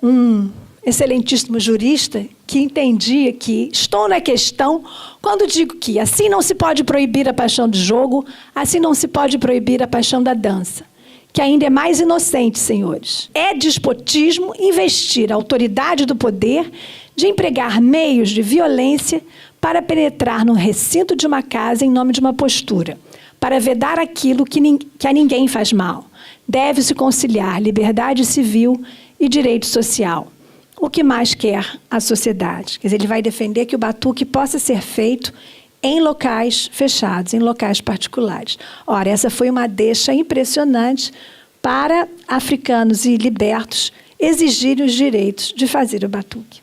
um excelentíssimo jurista que entendia que estou na questão quando digo que assim não se pode proibir a paixão do jogo, assim não se pode proibir a paixão da dança, que ainda é mais inocente, senhores. É despotismo investir a autoridade do poder de empregar meios de violência para penetrar no recinto de uma casa em nome de uma postura, para vedar aquilo que a ninguém faz mal. Deve-se conciliar liberdade civil e direito social. O que mais quer a sociedade? Quer dizer, ele vai defender que o batuque possa ser feito em locais fechados, em locais particulares. Ora, essa foi uma deixa impressionante para africanos e libertos exigirem os direitos de fazer o batuque.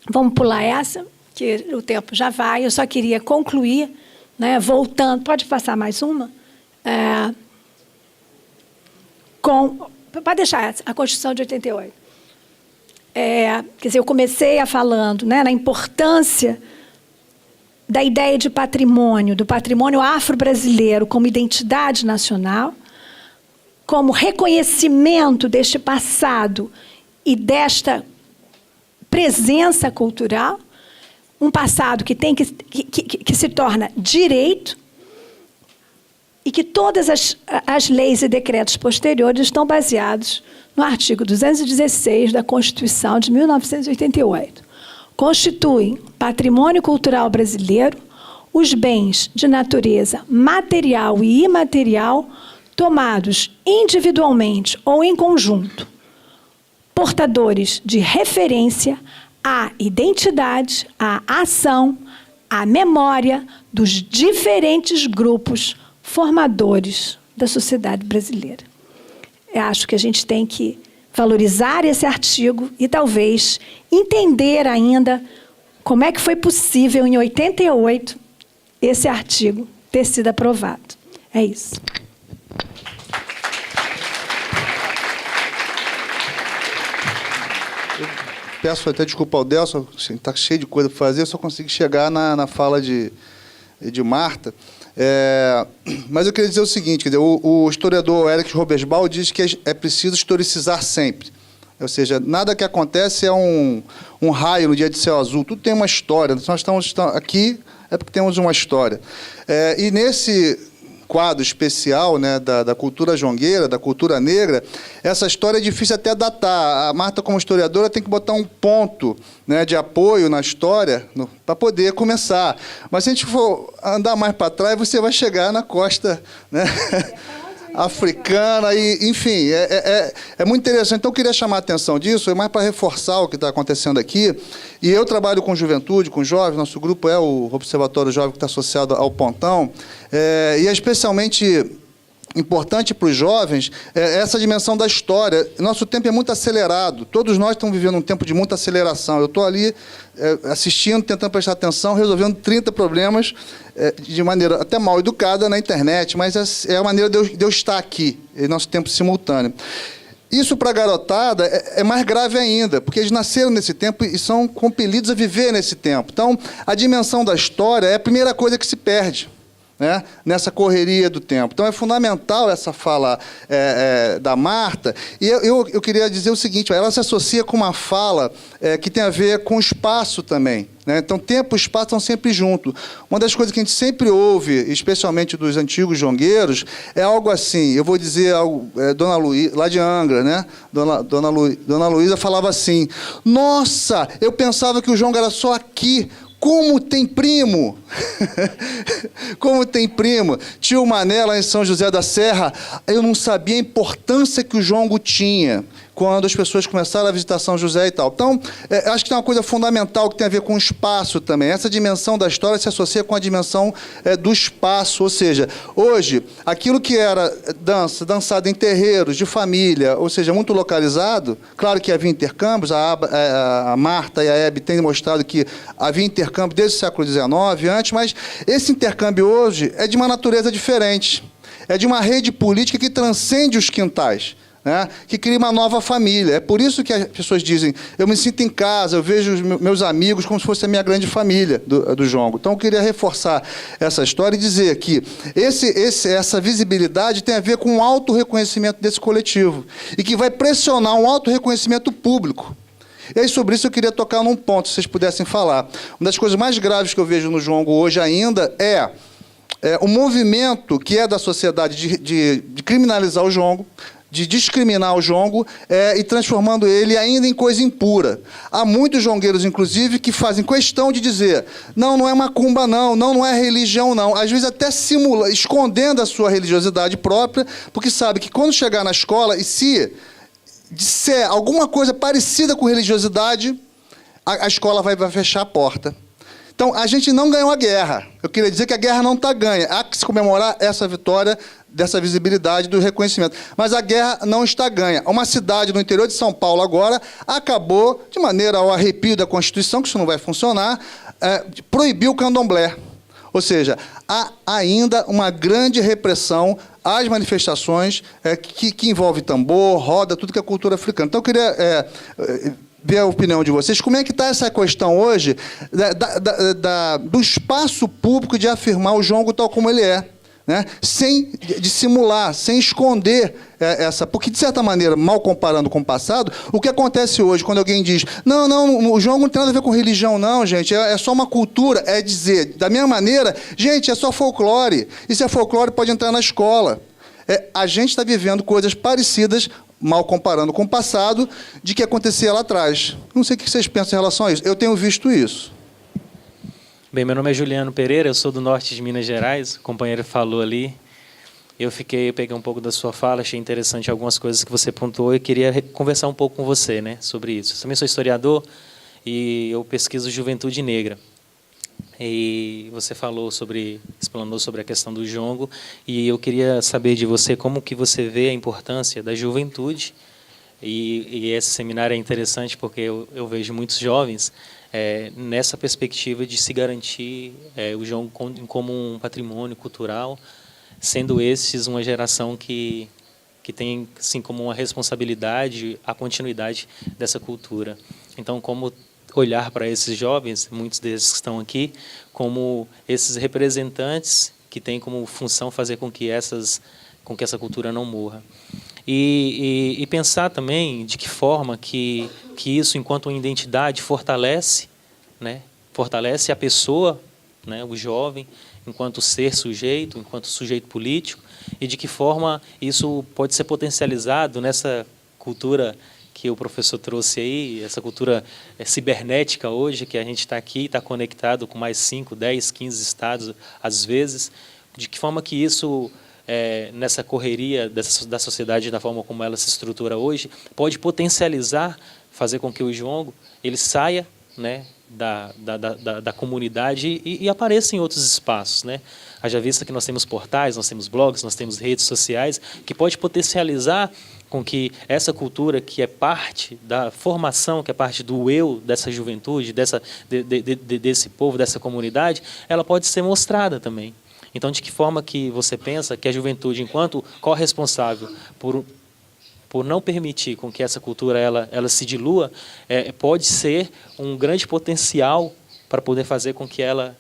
Vamos pular essa, que o tempo já vai. Eu só queria concluir, né, voltando. Pode passar mais uma? Pode deixar essa, a Constituição de 88. Quer dizer, eu comecei falando, né, na importância da ideia de patrimônio, do patrimônio afro-brasileiro como identidade nacional, como reconhecimento deste passado e desta presença cultural, um passado que tem que se torna direito e que todas as leis e decretos posteriores estão baseados no artigo 216 da Constituição de 1988. Constituem patrimônio cultural brasileiro os bens de natureza material e imaterial tomados individualmente ou em conjunto, portadores de referência à identidade, à ação, à memória dos diferentes grupos formadores da sociedade brasileira. Eu acho que a gente tem que valorizar esse artigo e talvez entender ainda como é que foi possível, em 88, esse artigo ter sido aprovado. É isso. Peço até desculpa ao Delson, está cheio de coisa para fazer, eu só consegui chegar na fala de Marta. Mas eu queria dizer o seguinte, quer dizer, o historiador Eric Robesbal diz que é preciso historicizar sempre. Ou seja, nada que acontece é um raio no dia de céu azul, tudo tem uma história. Nós estamos aqui é porque temos uma história. E nesse quadro especial, né, da cultura jongueira, da cultura negra, essa história é difícil até datar. A Marta, como historiadora, tem que botar um ponto, né, de apoio na história para poder começar. Mas se a gente for andar mais para trás, você vai chegar na costa, né, africana, e, enfim, é muito interessante. Então, eu queria chamar a atenção disso, é mais para reforçar o que está acontecendo aqui. E eu trabalho com juventude, com jovens, nosso grupo é o Observatório Jovem, que está associado ao Pontão, e é especialmente importante para os jovens essa dimensão da história. Nosso tempo é muito acelerado, todos nós estamos vivendo um tempo de muita aceleração. Eu estou ali assistindo, tentando prestar atenção, resolvendo 30 problemas de maneira até mal educada na internet, mas é a maneira de eu estar aqui, em nosso tempo simultâneo. Isso, para a garotada, é mais grave ainda, porque eles nasceram nesse tempo e são compelidos a viver nesse tempo. Então, a dimensão da história é a primeira coisa que se perde, né, nessa correria do tempo. Então, é fundamental essa fala da Marta. E eu queria dizer o seguinte, ela se associa com uma fala que tem a ver com espaço também, né? Então, tempo e espaço estão sempre juntos. Uma das coisas que a gente sempre ouve, especialmente dos antigos jongueiros, é algo assim, eu vou dizer algo, Dona Luísa, lá de Angra, né? Dona Luísa falava assim, nossa, eu pensava que o jongo era só aqui. Como tem primo? Como tem primo? Tio Mané, lá em São José da Serra, eu não sabia a importância que o jongo tinha quando as pessoas começaram a visitar São José e tal. Então, acho que tem uma coisa fundamental que tem a ver com o espaço também. Essa dimensão da história se associa com a dimensão do espaço. Ou seja, hoje, aquilo que era dançado em terreiros, de família, ou seja, muito localizado, claro que havia intercâmbios, a Marta e a Hebe têm mostrado que havia intercâmbio desde o século XIX, antes, mas esse intercâmbio hoje é de uma natureza diferente. É de uma rede política que transcende os quintais, né, que cria uma nova família. É por isso que as pessoas dizem, eu me sinto em casa, eu vejo os meus amigos como se fosse a minha grande família do jongo. Então, eu queria reforçar essa história e dizer que essa visibilidade tem a ver com o autorreconhecimento desse coletivo e que vai pressionar um autorreconhecimento público. E aí, sobre isso, eu queria tocar num ponto, se vocês pudessem falar. Uma das coisas mais graves que eu vejo no jongo hoje ainda o movimento que é da sociedade de criminalizar o jongo, de discriminar o jongo e transformando ele ainda em coisa impura. Há muitos jongueiros, inclusive, que fazem questão de dizer não é macumba, não é religião, não. Às vezes até simula, escondendo a sua religiosidade própria, porque sabe que quando chegar na escola, e se disser alguma coisa parecida com religiosidade, a escola vai fechar a porta. Então, a gente não ganhou a guerra. Eu queria dizer que a guerra não está ganha. Há que se comemorar essa vitória, dessa visibilidade, do reconhecimento. Mas a guerra não está ganha. Uma cidade no interior de São Paulo agora acabou, de maneira ao arrepio da Constituição, que isso não vai funcionar, proibiu o candomblé. Ou seja, há ainda uma grande repressão às manifestações que envolve tambor, roda, tudo que é cultura africana. Então, eu queria ver a opinião de vocês. Como é que está essa questão hoje do espaço público de afirmar o jongo tal como ele é? Né? Sem dissimular, sem esconder essa... Porque, de certa maneira, mal comparando com o passado, o que acontece hoje, quando alguém diz não, o jongo não tem nada a ver com religião, não, gente, é só uma cultura, é dizer, da mesma maneira, gente, é só folclore. E se é folclore, pode entrar na escola. A gente está vivendo coisas parecidas, mal comparando com o passado, de que acontecia lá atrás. Não sei o que vocês pensam em relação a isso. Eu tenho visto isso. Bem, meu nome é Juliano Pereira, eu sou do norte de Minas Gerais, o companheiro falou ali. Eu peguei um pouco da sua fala, achei interessante algumas coisas que você pontuou e queria conversar um pouco com você, né, sobre isso. Eu também sou historiador e eu pesquiso juventude negra. E você explanou sobre a questão do jongo, e eu queria saber de você como que você vê a importância da juventude, e esse seminário é interessante porque eu vejo muitos jovens nessa perspectiva de se garantir o jongo como um patrimônio cultural, sendo esses uma geração que tem, assim, como uma responsabilidade a continuidade dessa cultura. Então, como olhar para esses jovens, muitos desses que estão aqui, como esses representantes que têm como função fazer com que essa cultura não morra. E pensar também de que forma que isso, enquanto uma identidade, fortalece, né? Fortalece a pessoa, né? O jovem, enquanto ser sujeito, enquanto sujeito político, e de que forma isso pode ser potencializado nessa cultura que o professor trouxe aí, essa cultura cibernética hoje, que a gente está aqui, está conectado com mais 5, 10, 15 estados, às vezes, de que forma que isso, nessa correria da sociedade, da forma como ela se estrutura hoje, pode potencializar, fazer com que o jongo ele saia, né, da comunidade e apareça em outros espaços, né? Haja vista que nós temos portais, nós temos blogs, nós temos redes sociais, que pode potencializar com que essa cultura, que é parte da formação, que é parte do eu dessa juventude, desse povo, dessa comunidade, ela pode ser mostrada também. Então, de que forma que você pensa que a juventude, enquanto corresponsável por não permitir com que essa cultura ela se dilua, pode ser um grande potencial para poder fazer com que ela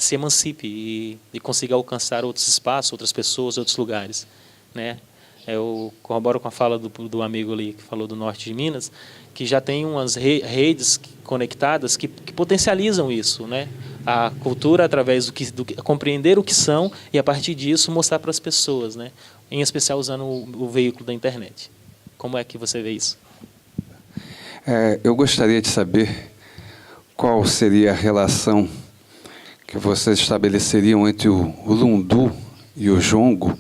se emancipe e consiga alcançar outros espaços, outras pessoas, outros lugares, né? Eu corroboro com a fala do amigo ali que falou do norte de Minas, que já tem umas redes conectadas que potencializam isso, né? A cultura através do compreender o que são e a partir disso mostrar para as pessoas, né? Em especial usando o veículo da internet. Como é que você vê isso? Eu gostaria de saber qual seria a relação que vocês estabeleceriam entre o lundu e o jongo,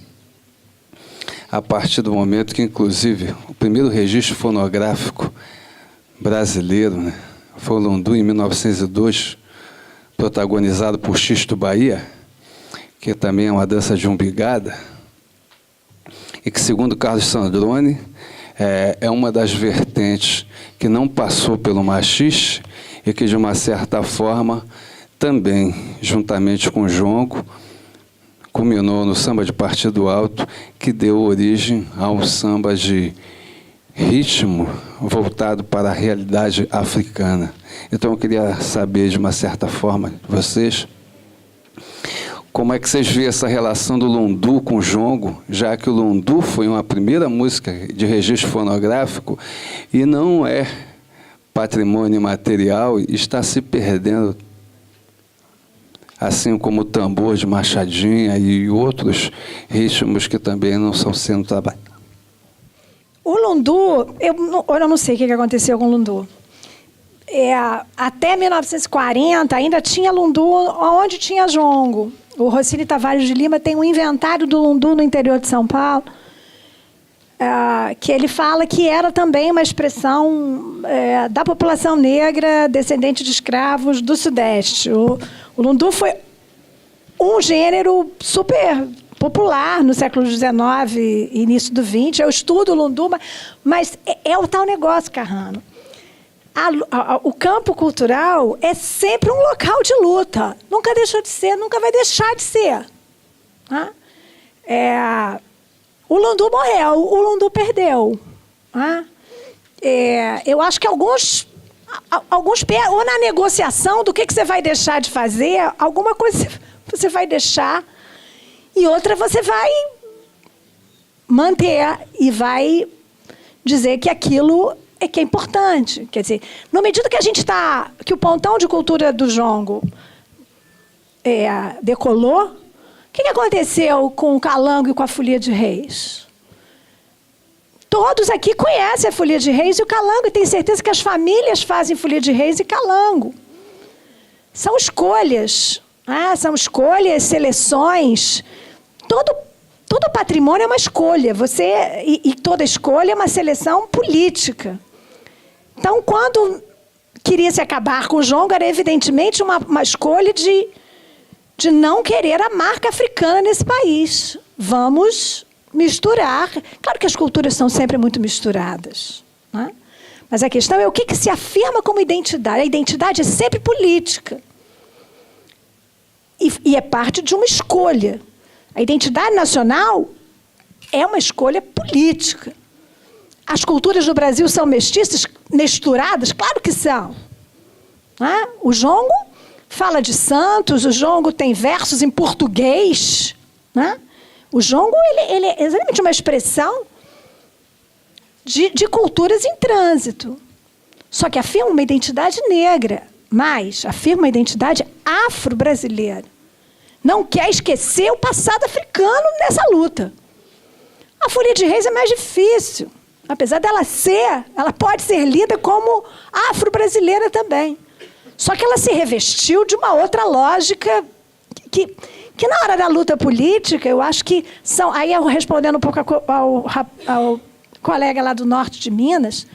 a partir do momento que, inclusive, o primeiro registro fonográfico brasileiro, né, foi o lundu em 1902, protagonizado por Xisto Bahia, que também é uma dança de umbigada, e que, segundo Carlos Sandrone, é uma das vertentes que não passou pelo machixe e que, de uma certa forma, também, juntamente com o jongo, culminou no samba de partido alto, que deu origem ao samba de ritmo voltado para a realidade africana. Então, eu queria saber, de uma certa forma, de vocês, como é que vocês veem essa relação do lundu com o jongo, já que o lundu foi uma primeira música de registro fonográfico e não é patrimônio material e está se perdendo, assim como o tambor de Machadinha e outros ritmos que também não estão sendo trabalhados. O lundu, eu não sei o que aconteceu com o lundu. Até 1940, ainda tinha lundu onde tinha jongo. O Rossini Tavares de Lima tem um inventário do lundu no interior de São Paulo, que ele fala que era também uma expressão da população negra descendente de escravos do Sudeste. O lundu foi um gênero super popular no século XIX e início do XX. Eu estudo o lundu, mas é o tal negócio, Carrano. O campo cultural é sempre um local de luta. Nunca deixou de ser, nunca vai deixar de ser. Tá? O lundu morreu, o lundu perdeu. Tá? Eu acho que alguns ou na negociação do que você vai deixar de fazer, alguma coisa você vai deixar e outra você vai manter e vai dizer que aquilo que é importante. Quer dizer, na medida que que o pontão de cultura do jongo decolou, o que aconteceu com o calango e com a folia de reis? Todos aqui conhecem a folia de reis e o calango, e tenho certeza que as famílias fazem folia de reis e calango. São escolhas, são escolhas, seleções. Todo patrimônio é uma escolha. E toda escolha é uma seleção política. Então, quando queria se acabar com o jongo, era evidentemente uma escolha de não querer a marca africana nesse país. Vamos misturar. Claro que as culturas são sempre muito misturadas, né? Mas a questão é o que se afirma como identidade. A identidade é sempre política. E é parte de uma escolha. A identidade nacional é uma escolha política. As culturas do Brasil são mestiças, misturadas? Claro que são. Né? O jongo fala de Santos, o jongo tem versos em português. Né? O jongo ele é exatamente uma expressão de culturas em trânsito. Só que afirma uma identidade negra, mas afirma uma identidade afro-brasileira. Não quer esquecer o passado africano nessa luta. A folia de reis é mais difícil. Apesar dela ela pode ser lida como afro-brasileira também. Só que ela se revestiu de uma outra lógica que na hora da luta política, eu acho que são... Aí, eu respondendo um pouco ao colega lá do norte de Minas,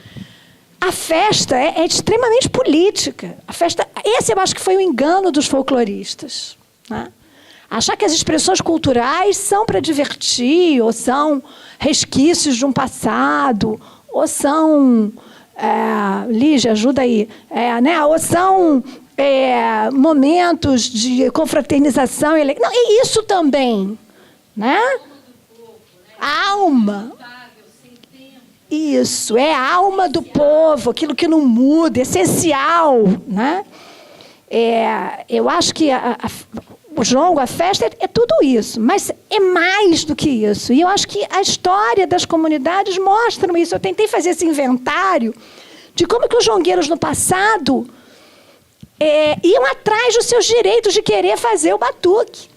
a festa é extremamente política. Esse eu acho que foi o engano dos folcloristas. Né? Achar que as expressões culturais são para divertir, ou são resquícios de um passado, ou são... Lígia, ajuda aí. Né? Ou são momentos de confraternização. Não, e isso também. Né? A alma. Isso, é a alma do povo, aquilo que não muda, essencial. Né? Eu acho que o jongo, a festa, é tudo isso, mas é mais do que isso. E eu acho que a história das comunidades mostram isso. Eu tentei fazer esse inventário de como que os jongueiros no passado iam atrás dos seus direitos de querer fazer o batuque.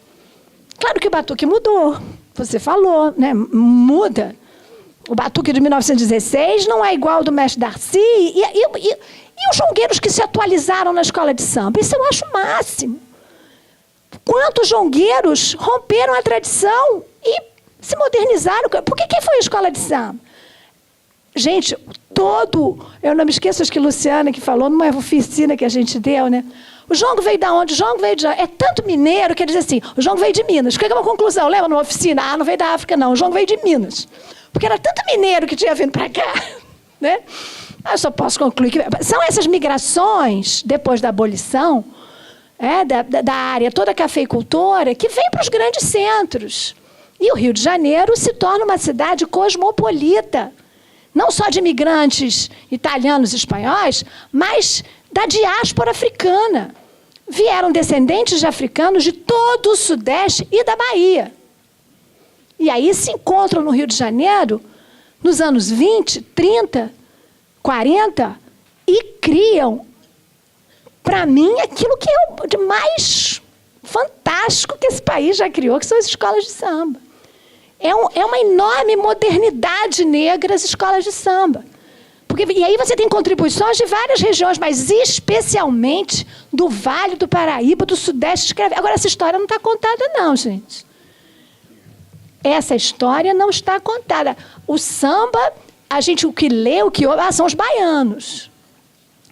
Claro que o batuque mudou, você falou, né? Muda. O batuque de 1916 não é igual ao do mestre Darcy. E os jongueiros que se atualizaram na escola de samba? Isso eu acho o máximo. Quantos jongueiros romperam a tradição e se modernizaram? Por que foi a escola de samba? Gente, eu não me esqueço, acho que Luciana que falou, numa oficina que a gente deu, né? O jongo veio de onde? O jongo veio de... É tanto mineiro que ele diz assim, o jongo veio de Minas. Que é uma conclusão, lembra numa oficina? Não veio da África, não. O jongo veio de Minas. Porque era tanto mineiro que tinha vindo para cá. Né? Eu só posso concluir que... São essas migrações, depois da abolição, da área toda cafeicultora, que vem para os grandes centros. E o Rio de Janeiro se torna uma cidade cosmopolita. Não só de imigrantes italianos e espanhóis, mas da diáspora africana. Vieram descendentes de africanos de todo o Sudeste e da Bahia. E aí se encontram no Rio de Janeiro, nos anos 20, 30, 40, e criam, para mim, aquilo que é de mais fantástico que esse país já criou, que são as escolas de samba. É uma enorme modernidade negra as escolas de samba. E aí você tem contribuições de várias regiões, mas especialmente do Vale do Paraíba, do Sudeste. Agora, essa história não está contada, não, gente. Essa história não está contada. O samba, o que lê, o que ouve, são os baianos.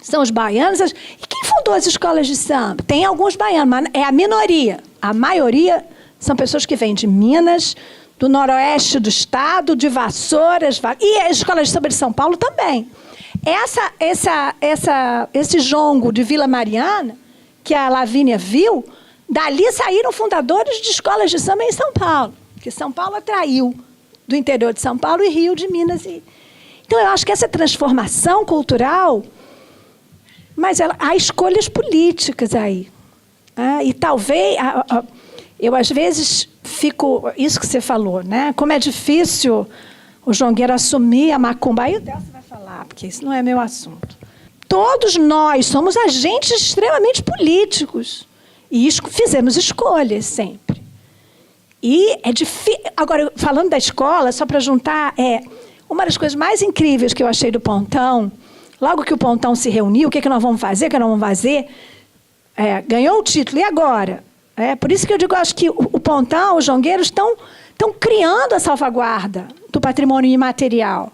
São os baianos. E quem fundou as escolas de samba? Tem alguns baianos, mas é a minoria. A maioria são pessoas que vêm de Minas, do noroeste do estado, de Vassouras, e as escolas de samba de São Paulo também. Esse jongo de Vila Mariana, que a Lavínia viu, dali saíram fundadores de escolas de samba em São Paulo, que São Paulo atraiu do interior de São Paulo e Rio de Minas. Então, eu acho que essa transformação cultural, mas há escolhas políticas aí. E talvez... Eu, às vezes, fico... Isso que você falou, né? Como é difícil o jongueiro assumir a macumba. Aí o Delcio vai falar, porque isso não é meu assunto. Todos nós somos agentes extremamente políticos. E fizemos escolhas sempre. E é difícil... Agora, falando da escola, só para juntar, uma das coisas mais incríveis que eu achei do Pontão, logo que o Pontão se reuniu, o que nós vamos fazer, o que nós vamos fazer, ganhou o título. E agora? Por isso que eu digo, acho que o Pontão, os jongueiros estão criando a salvaguarda do patrimônio imaterial.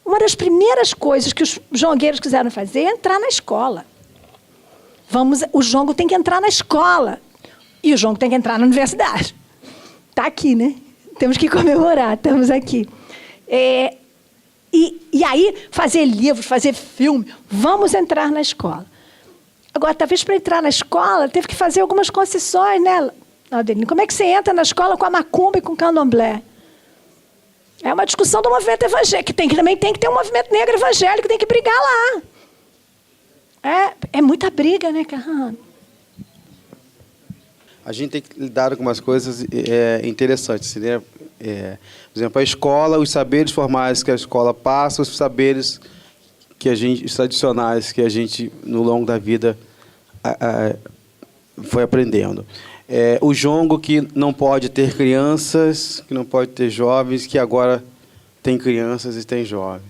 Uma das primeiras coisas que os jongueiros quiseram fazer é entrar na escola. O jongo tem que entrar na escola. E o jongo tem que entrar na universidade. Está aqui, né? Temos que comemorar, estamos aqui. E aí, fazer livros, fazer filme. Vamos entrar na escola. Agora, talvez para entrar na escola, teve que fazer algumas concessões, né, Adelino? Como é que você entra na escola com a macumba e com o candomblé? É uma discussão do movimento evangélico, que também tem que ter um movimento negro evangélico, tem que brigar lá. É muita briga, né, Carrano? A gente tem que lidar com algumas coisas interessantes, né? Por exemplo, a escola, os saberes formais que a escola passa, os saberes os tradicionais que a gente, no longo da vida, foi aprendendo. O jongo que não pode ter crianças, que não pode ter jovens, que agora tem crianças e tem jovens.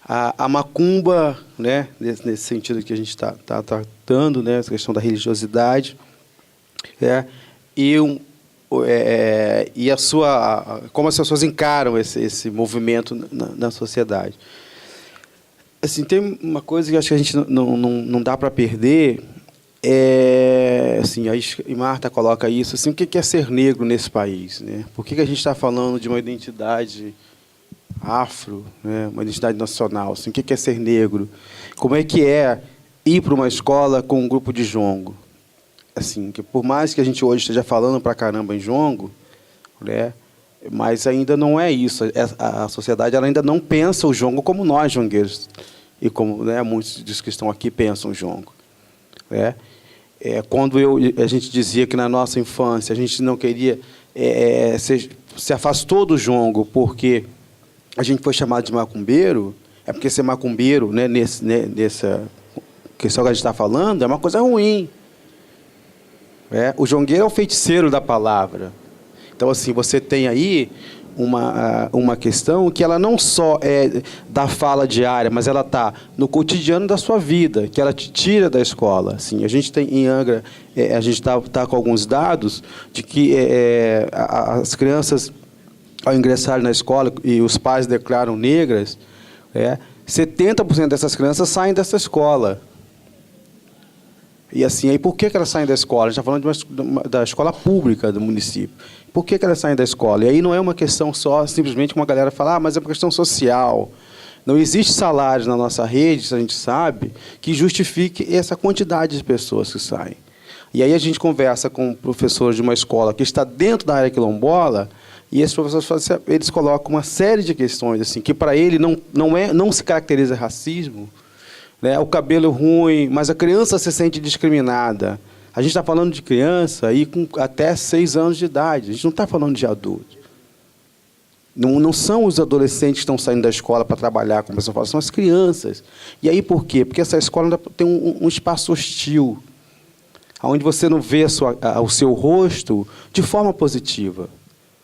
A macumba, né, nesse sentido que a gente está tratando, né, essa questão da religiosidade, como as pessoas encaram esse movimento na sociedade. Assim, tem uma coisa que acho que a gente não dá para perder, assim, a Marta coloca isso, assim, o que é ser negro nesse país, né? Por que a gente está falando de uma identidade afro, né? Uma identidade nacional? Assim, o que é ser negro? Como é que é ir para uma escola com um grupo de jongo? Assim, que por mais que a gente hoje esteja falando para caramba em jongo, né? Mas ainda não é isso. A sociedade ela ainda não pensa o jongo como nós, jongueiros, e como, né, muitos dos que estão aqui pensam o jongo. Quando a gente dizia que, na nossa infância, a gente não queria... se afastou do jongo porque a gente foi chamado de macumbeiro, porque ser macumbeiro, né, nessa questão que a gente está falando, é uma coisa ruim. O jongueiro é o feiticeiro da palavra. Então, assim, você tem aí uma questão que ela não só é da fala diária, mas ela está no cotidiano da sua vida, que ela te tira da escola. Assim, a gente tem em Angra, a gente está com alguns dados de que as crianças, ao ingressarem na escola e os pais declaram negras, 70% dessas crianças saem dessa escola. E assim, aí por que elas saem da escola? A gente está falando da escola pública do município. Por que elas saem da escola? E aí não é uma questão só, simplesmente uma galera fala, mas é uma questão social. Não existe salário na nossa rede, a gente sabe, que justifique essa quantidade de pessoas que saem. E aí a gente conversa com professores de uma escola que está dentro da área quilombola, e esses professores eles colocam uma série de questões assim, que para ele não se caracteriza racismo, né? O cabelo ruim, mas a criança se sente discriminada. A gente está falando de criança aí com até 6 anos de idade. A gente não está falando de adulto. Não são os adolescentes que estão saindo da escola para trabalhar, como a pessoa fala, são as crianças. E aí por quê? Porque essa escola tem um espaço hostil, onde você não vê o seu rosto de forma positiva.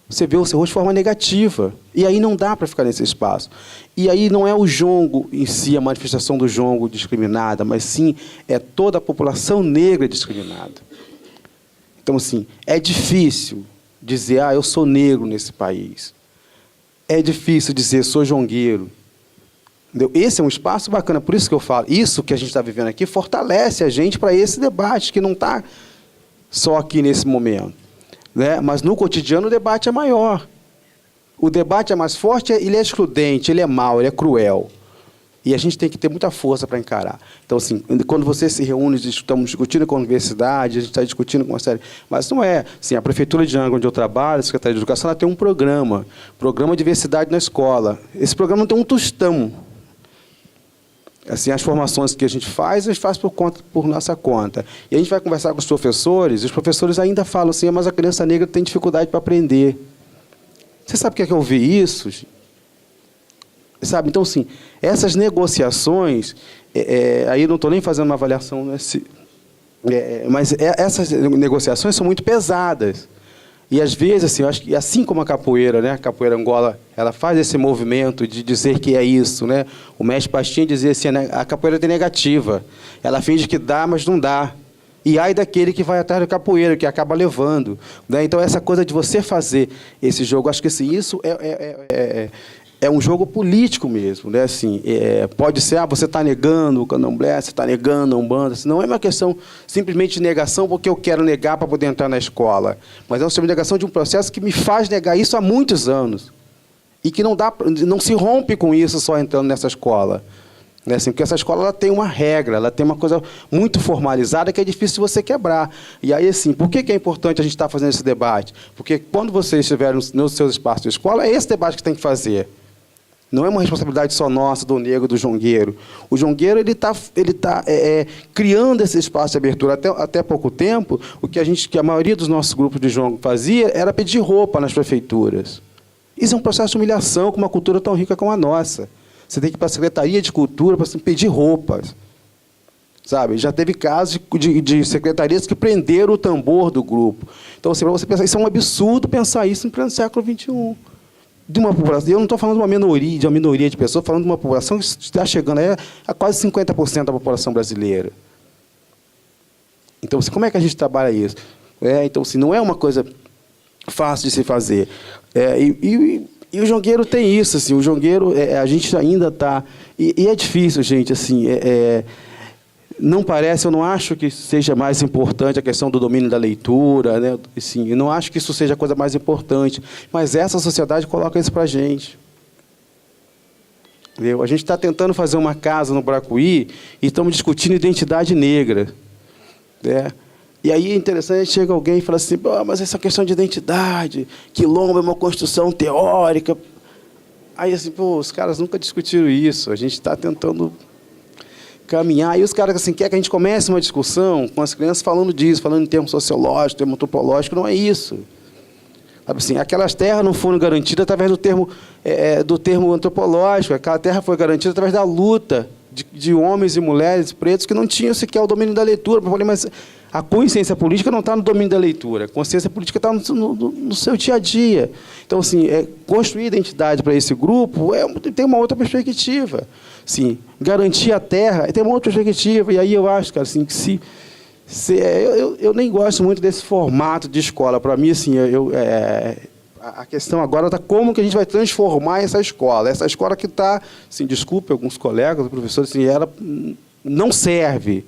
você vê o seu rosto de forma negativa. E aí não dá para ficar nesse espaço. E aí não é o jongo em si, a manifestação do jongo discriminada, mas sim é toda a população negra discriminada. Então, assim, é difícil dizer, eu sou negro nesse país. É difícil dizer, sou jongueiro. Entendeu? Esse é um espaço bacana, por isso que eu falo. Isso que a gente está vivendo aqui fortalece a gente para esse debate, que não está só aqui nesse momento. Né? Mas no cotidiano o debate é maior. O debate é mais forte, ele é excludente, ele é mau, ele é cruel. E a gente tem que ter muita força para encarar. Então, assim, quando você se reúne, estamos discutindo com a universidade, a gente está discutindo com uma série... Mas não é. Assim, a Prefeitura de Angra, onde eu trabalho, a Secretaria de Educação, ela tem um programa de diversidade na escola. Esse programa não tem um tostão. Assim, as formações que a gente faz por nossa conta. E a gente vai conversar com os professores ainda falam assim, mas a criança negra tem dificuldade para aprender. Você sabe o que é que eu vi isso? Sabe? Então, assim, essas negociações, aí eu não estou nem fazendo uma avaliação, mas essas negociações são muito pesadas. E, às vezes, assim, eu acho que, assim como a capoeira, né, a capoeira Angola, ela faz esse movimento de dizer que é isso. Né? O mestre Pastinha dizia assim, a capoeira tem negativa. Ela finge que dá, mas não dá. E ai daquele que vai atrás do capoeiro, que acaba levando. Né? Então, essa coisa de você fazer esse jogo, acho que assim, isso é um jogo político mesmo. Né? Assim, pode ser, você está negando o candomblé, você está negando a Umbanda. Assim, não é uma questão simplesmente de negação porque eu quero negar para poder entrar na escola. Mas é uma negação de um processo que me faz negar isso há muitos anos. E que não se rompe com isso só entrando nessa escola. Né? Assim, porque essa escola ela tem uma regra, ela tem uma coisa muito formalizada que é difícil de você quebrar. E aí, assim, por que é importante a gente estar fazendo esse debate? Porque quando vocês estiverem nos seus espaços de escola, é esse debate que tem que fazer. Não é uma responsabilidade só nossa, do negro, do jongueiro. O jongueiro ele tá criando esse espaço de abertura. Até pouco tempo, o que a maioria dos nossos grupos de jongo fazia era pedir roupa nas prefeituras. Isso é um processo de humilhação com uma cultura tão rica como a nossa. Você tem que ir para a Secretaria de Cultura para pedir roupas. Sabe? Já teve casos de secretarias que prenderam o tambor do grupo. Então, para você pensar, isso é um absurdo pensar isso em pleno século XXI. De uma população, eu não estou falando de uma minoria de pessoas, falando de uma população que está chegando a quase 50% da população brasileira. Então, assim, como é que a gente trabalha isso? Então, assim, não é uma coisa fácil de se fazer. E o jongueiro tem isso, assim, o jongueiro, a gente ainda está... E é difícil, gente, assim, não parece, eu não acho que seja mais importante a questão do domínio da leitura, né? Assim, eu não acho que isso seja a coisa mais importante, mas essa sociedade coloca isso para a gente. Entendeu? A gente está tentando fazer uma casa no Bracuí e estamos discutindo identidade negra. Né? E aí é interessante, chega alguém e fala assim, mas essa questão de identidade, quilombo é uma construção teórica. Aí assim, os caras nunca discutiram isso, a gente está tentando caminhar. E os caras assim, querem que a gente comece uma discussão com as crianças falando disso, falando em termos sociológicos, termo antropológico, não é isso. Sabe assim, aquelas terras não foram garantidas através do termo antropológico, aquela terra foi garantida através da luta de homens e mulheres pretos que não tinham sequer o domínio da leitura. Mas a consciência política não está no domínio da leitura, a consciência política está no seu dia a dia. Então, assim, construir identidade para esse grupo tem uma outra perspectiva. Sim, garantir a terra tem uma outra perspectiva. E aí eu acho, cara, assim, que eu nem gosto muito desse formato de escola. Para mim, assim, a questão agora está como que a gente vai transformar essa escola. Essa escola que está, assim, desculpe alguns colegas, professores, assim, ela não serve.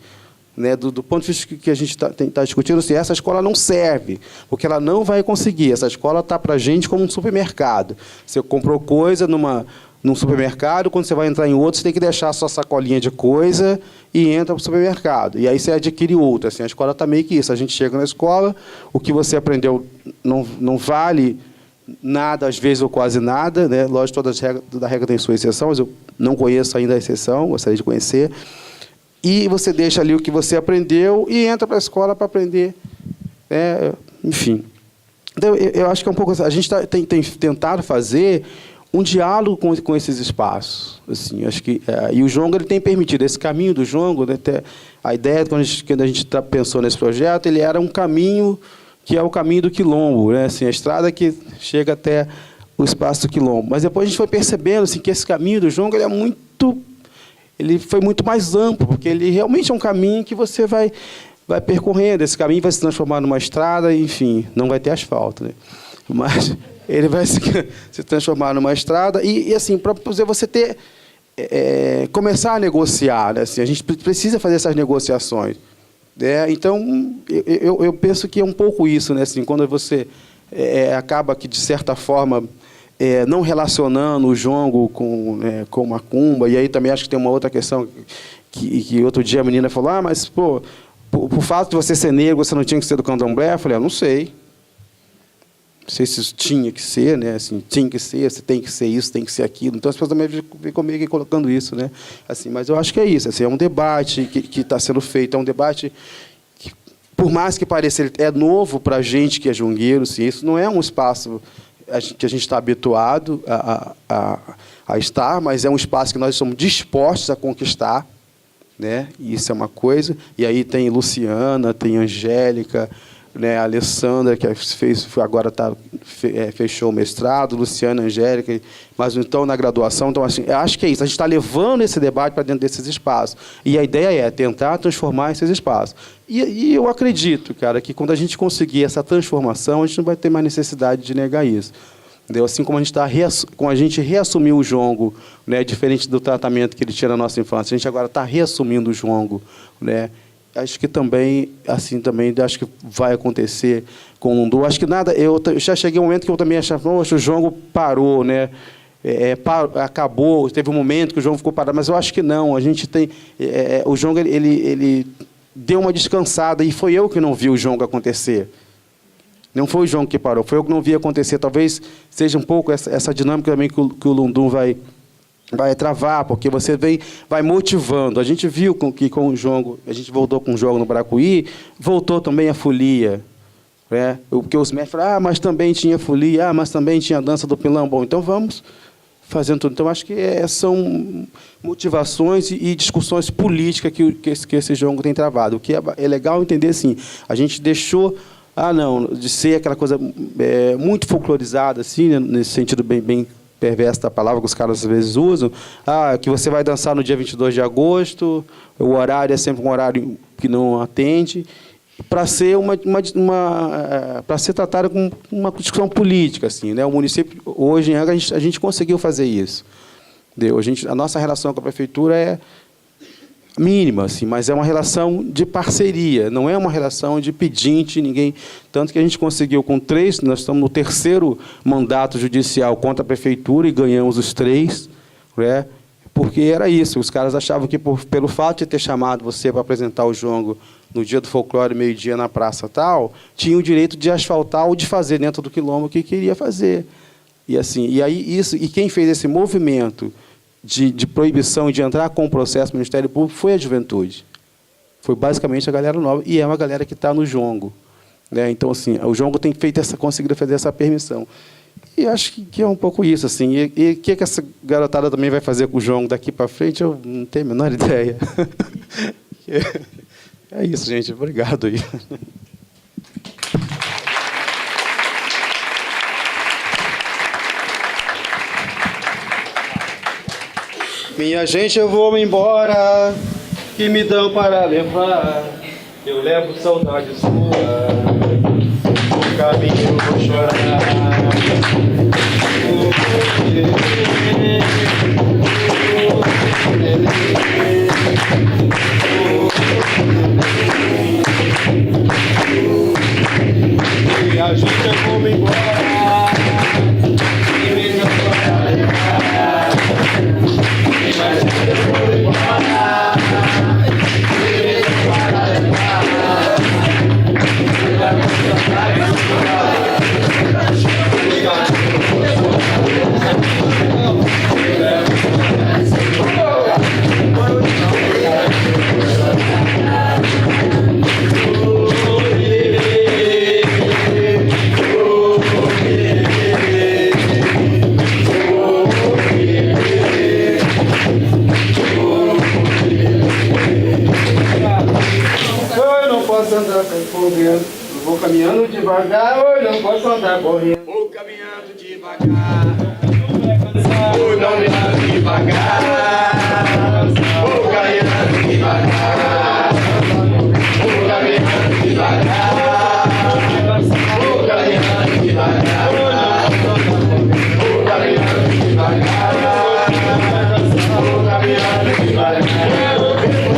Né, do ponto de vista que a gente está discutindo, assim, essa escola não serve, porque ela não vai conseguir. Essa escola está para a gente como um supermercado. Você comprou coisa num supermercado, quando você vai entrar em outro, você tem que deixar a sua sacolinha de coisa e entra para o supermercado. E aí você adquire outra. Assim, a escola está meio que isso. A gente chega na escola, o que você aprendeu não vale nada, às vezes, ou quase nada. Né? Lógico, toda regra tem sua exceção, mas eu não conheço ainda a exceção, gostaria de conhecer. E você deixa ali o que você aprendeu e entra para a escola para aprender. Enfim. Então, eu acho que é um pouco... A gente tem tentado fazer um diálogo com esses espaços. Assim, acho que, e o jongo ele tem permitido. Esse caminho do jongo, né, a ideia, quando a gente pensou nesse projeto, ele era um caminho que é o caminho do Quilombo, né? Assim, a estrada que chega até o espaço do Quilombo. Mas depois a gente foi percebendo assim, que esse caminho do jongo ele foi muito mais amplo, porque ele realmente é um caminho que você vai percorrendo. Esse caminho vai se transformar numa estrada, enfim, não vai ter asfalto, né? Mas ele vai se transformar numa estrada e assim, para você ter começar a negociar, né? Assim, a gente precisa fazer essas negociações. Então, eu penso que é um pouco isso, né? Assim, quando você acaba que, de certa forma, não relacionando o jongo com macumba, e aí também acho que tem uma outra questão que outro dia a menina falou, mas, pô, por fato de você ser negro, você não tinha que ser do candomblé? Eu falei, não sei. Não sei se isso tinha que ser, né? Assim, tinha que ser, você tem que ser isso, tem que ser aquilo. Então, as pessoas também ficam meio que colocando isso, né? Assim, mas eu acho que é isso. Assim, é um debate que está sendo feito, é um debate que, por mais que pareça, ele é novo para a gente que é jongueiro, assim, isso não é um espaço que a gente está habituado a estar, mas é um espaço que nós somos dispostos a conquistar, né? E isso é uma coisa. E aí tem Luciana, tem Angélica, né, a Alessandra, que agora fechou o mestrado, Luciana, Angélica, mas então na graduação. Então, assim, eu acho que é isso. A gente está levando esse debate para dentro desses espaços. E a ideia é tentar transformar esses espaços. E eu acredito, cara, que quando a gente conseguir essa transformação, a gente não vai ter mais necessidade de negar isso. Entendeu? Assim como a gente reassumiu o jongo, né, diferente do tratamento que ele tinha na nossa infância, a gente agora está reassumindo o jongo, né? Acho que também, assim, acho que vai acontecer com o Lundu. Acho que nada. Eu já cheguei a um momento que eu também achava, poxa, o jongo parou, né? Acabou. Teve um momento que o jongo ficou parado, mas eu acho que não. A gente tem o jongo ele deu uma descansada e foi eu que não vi o jongo acontecer. Não foi o jongo que parou, foi eu que não vi acontecer. Talvez seja um pouco essa dinâmica também que o Lundu vai travar, porque você vai motivando. A gente viu que com o jongo, a gente voltou com o jongo no Bracuí, voltou também a folia, né? Porque os mestres falaram, mas também tinha folia, mas também tinha a dança do pilão. Bom, então vamos fazendo tudo. Então, acho que são motivações e discussões políticas que esse jongo tem travado. O que é legal entender, assim, a gente deixou de ser aquela coisa muito folclorizada, assim, né, nesse sentido bem perverso da palavra que os caras às vezes usam, que você vai dançar no dia 22 de agosto, o horário é sempre um horário que não atende, para ser para ser tratado com uma discussão política, assim, né? O município hoje em Angra a gente conseguiu fazer isso. Entendeu? A nossa relação com a prefeitura é mínima, assim, mas é uma relação de parceria, não é uma relação de pedinte, ninguém. Tanto que a gente conseguiu com 3, nós estamos no 3º mandato judicial contra a prefeitura e ganhamos os 3, né? Porque era isso, os caras achavam que pelo fato de ter chamado você para apresentar o jongo no dia do folclore, meio-dia, na praça tal, tinha o direito de asfaltar ou de fazer dentro do quilombo o que queria fazer. E assim, e quem fez esse movimento de proibição de entrar com o processo do Ministério Público foi a juventude. Foi basicamente a galera nova, e é uma galera que está no jongo, né? Então, assim, o jongo tem conseguido fazer essa permissão. E acho que é um pouco isso, assim. E o que essa garotada também vai fazer com o jongo daqui para frente, eu não tenho a menor ideia. É isso, gente. Obrigado aí. Minha gente, eu vou me embora, que me dão para levar. Eu levo saudade sua, no caminho eu vou chorar. Minha gente, eu vou me embora, que me dão para levar. Vou caminhando devagar, oi, não posso andar correndo. Vou caminhando devagar, oi, não me ando devagar. Vou caminhando devagar, vou caminhando devagar. Vou caminhando devagar, vou caminhando devagar. Vou caminhando devagar, vou caminhando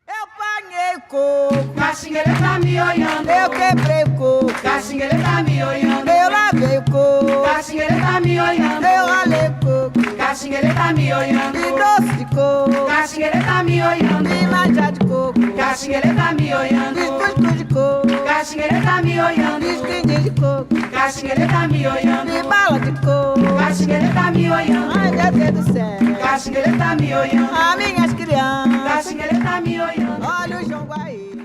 Eu apanhei o coco, Caxinguele tá me olhando. eu quebrei o coco, Caxinguele tá me olhando. eu lavei o coco, Caxinguele tá me olhando. eu ralei o coco, Caxinguele tá me olhando. e doce de coco, Caxinguele tá me olhando. e manjar de coco, Caxinguele tá me e olhando. cuscuz de coco, Caxinguele tá me e olhando. esquindinho de coco, Caxinguele tá me e olhando. bala de coco. Caxinguele tá me olhando. Ai, meu Deus do céu, Caxinguele tá me olhando. as minhas crianças, Caxinguele tá me olhando. olha o João Guaí.